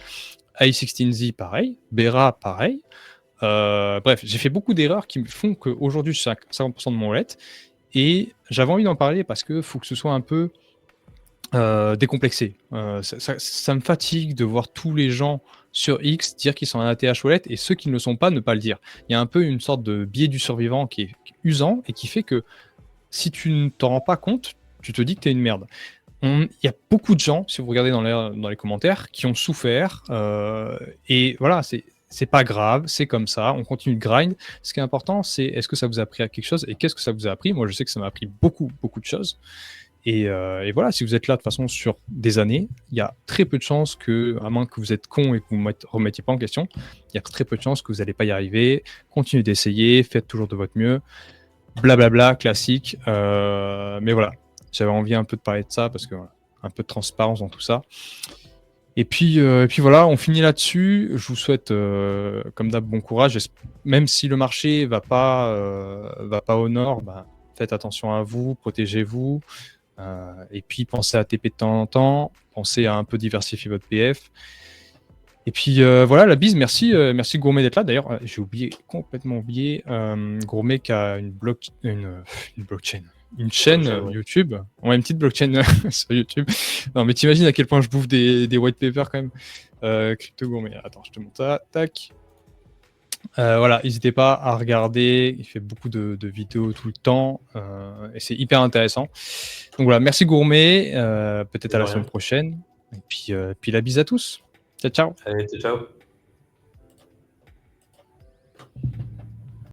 i16Z, pareil. Bera, pareil. Bref, j'ai fait beaucoup d'erreurs qui me font qu'aujourd'hui, je suis à 50% de mon wallet. Et j'avais envie d'en parler parce qu'il faut que ce soit un peu décomplexé. Ça me fatigue de voir tous les gens sur X dire qu'ils sont en ATH Wallet et ceux qui ne le sont pas ne pas le dire. Il y a un peu une sorte de biais du survivant qui est usant et qui fait que si tu ne t'en rends pas compte, tu te dis que tu es une merde. Il y a beaucoup de gens, si vous regardez dans les commentaires, qui ont souffert. Et voilà, c'est pas grave, c'est comme ça, on continue de grind. Ce qui est important, c'est est-ce que ça vous a appris à quelque chose et qu'est-ce que ça vous a appris. Moi, je sais que ça m'a appris beaucoup, beaucoup de choses. Et voilà, si vous êtes là de toute façon sur des années, il y a très peu de chances que, à moins que vous êtes con et que vous ne remettiez pas en question, il y a très peu de chances que vous n'allez pas y arriver. Continuez d'essayer, faites toujours de votre mieux. Blablabla, classique. Mais voilà, j'avais envie un peu de parler de ça parce que voilà, un peu de transparence dans tout ça. Et puis voilà, on finit là-dessus. Je vous souhaite, comme d'hab, bon courage. Même si le marché va pas au nord, bah, faites attention à vous, protégez-vous. Et puis pensez à TP de temps en temps, pensez à un peu diversifier votre PF. Et puis voilà, la bise, merci Gourmet d'être là. D'ailleurs, j'ai complètement oublié, Gourmet qui a une blockchain. Une chaîne YouTube. On a une petite blockchain sur YouTube. Non, mais t'imagines à quel point je bouffe des white papers quand même. Crypto Gourmet. Attends, je te montre ça. Tac. Voilà, n'hésitez pas à regarder. Il fait beaucoup de vidéos tout le temps. Et c'est hyper intéressant. Donc voilà, merci Gourmet. Peut-être à la semaine prochaine. Et puis la bise à tous. Ciao, ciao. Allez, ciao.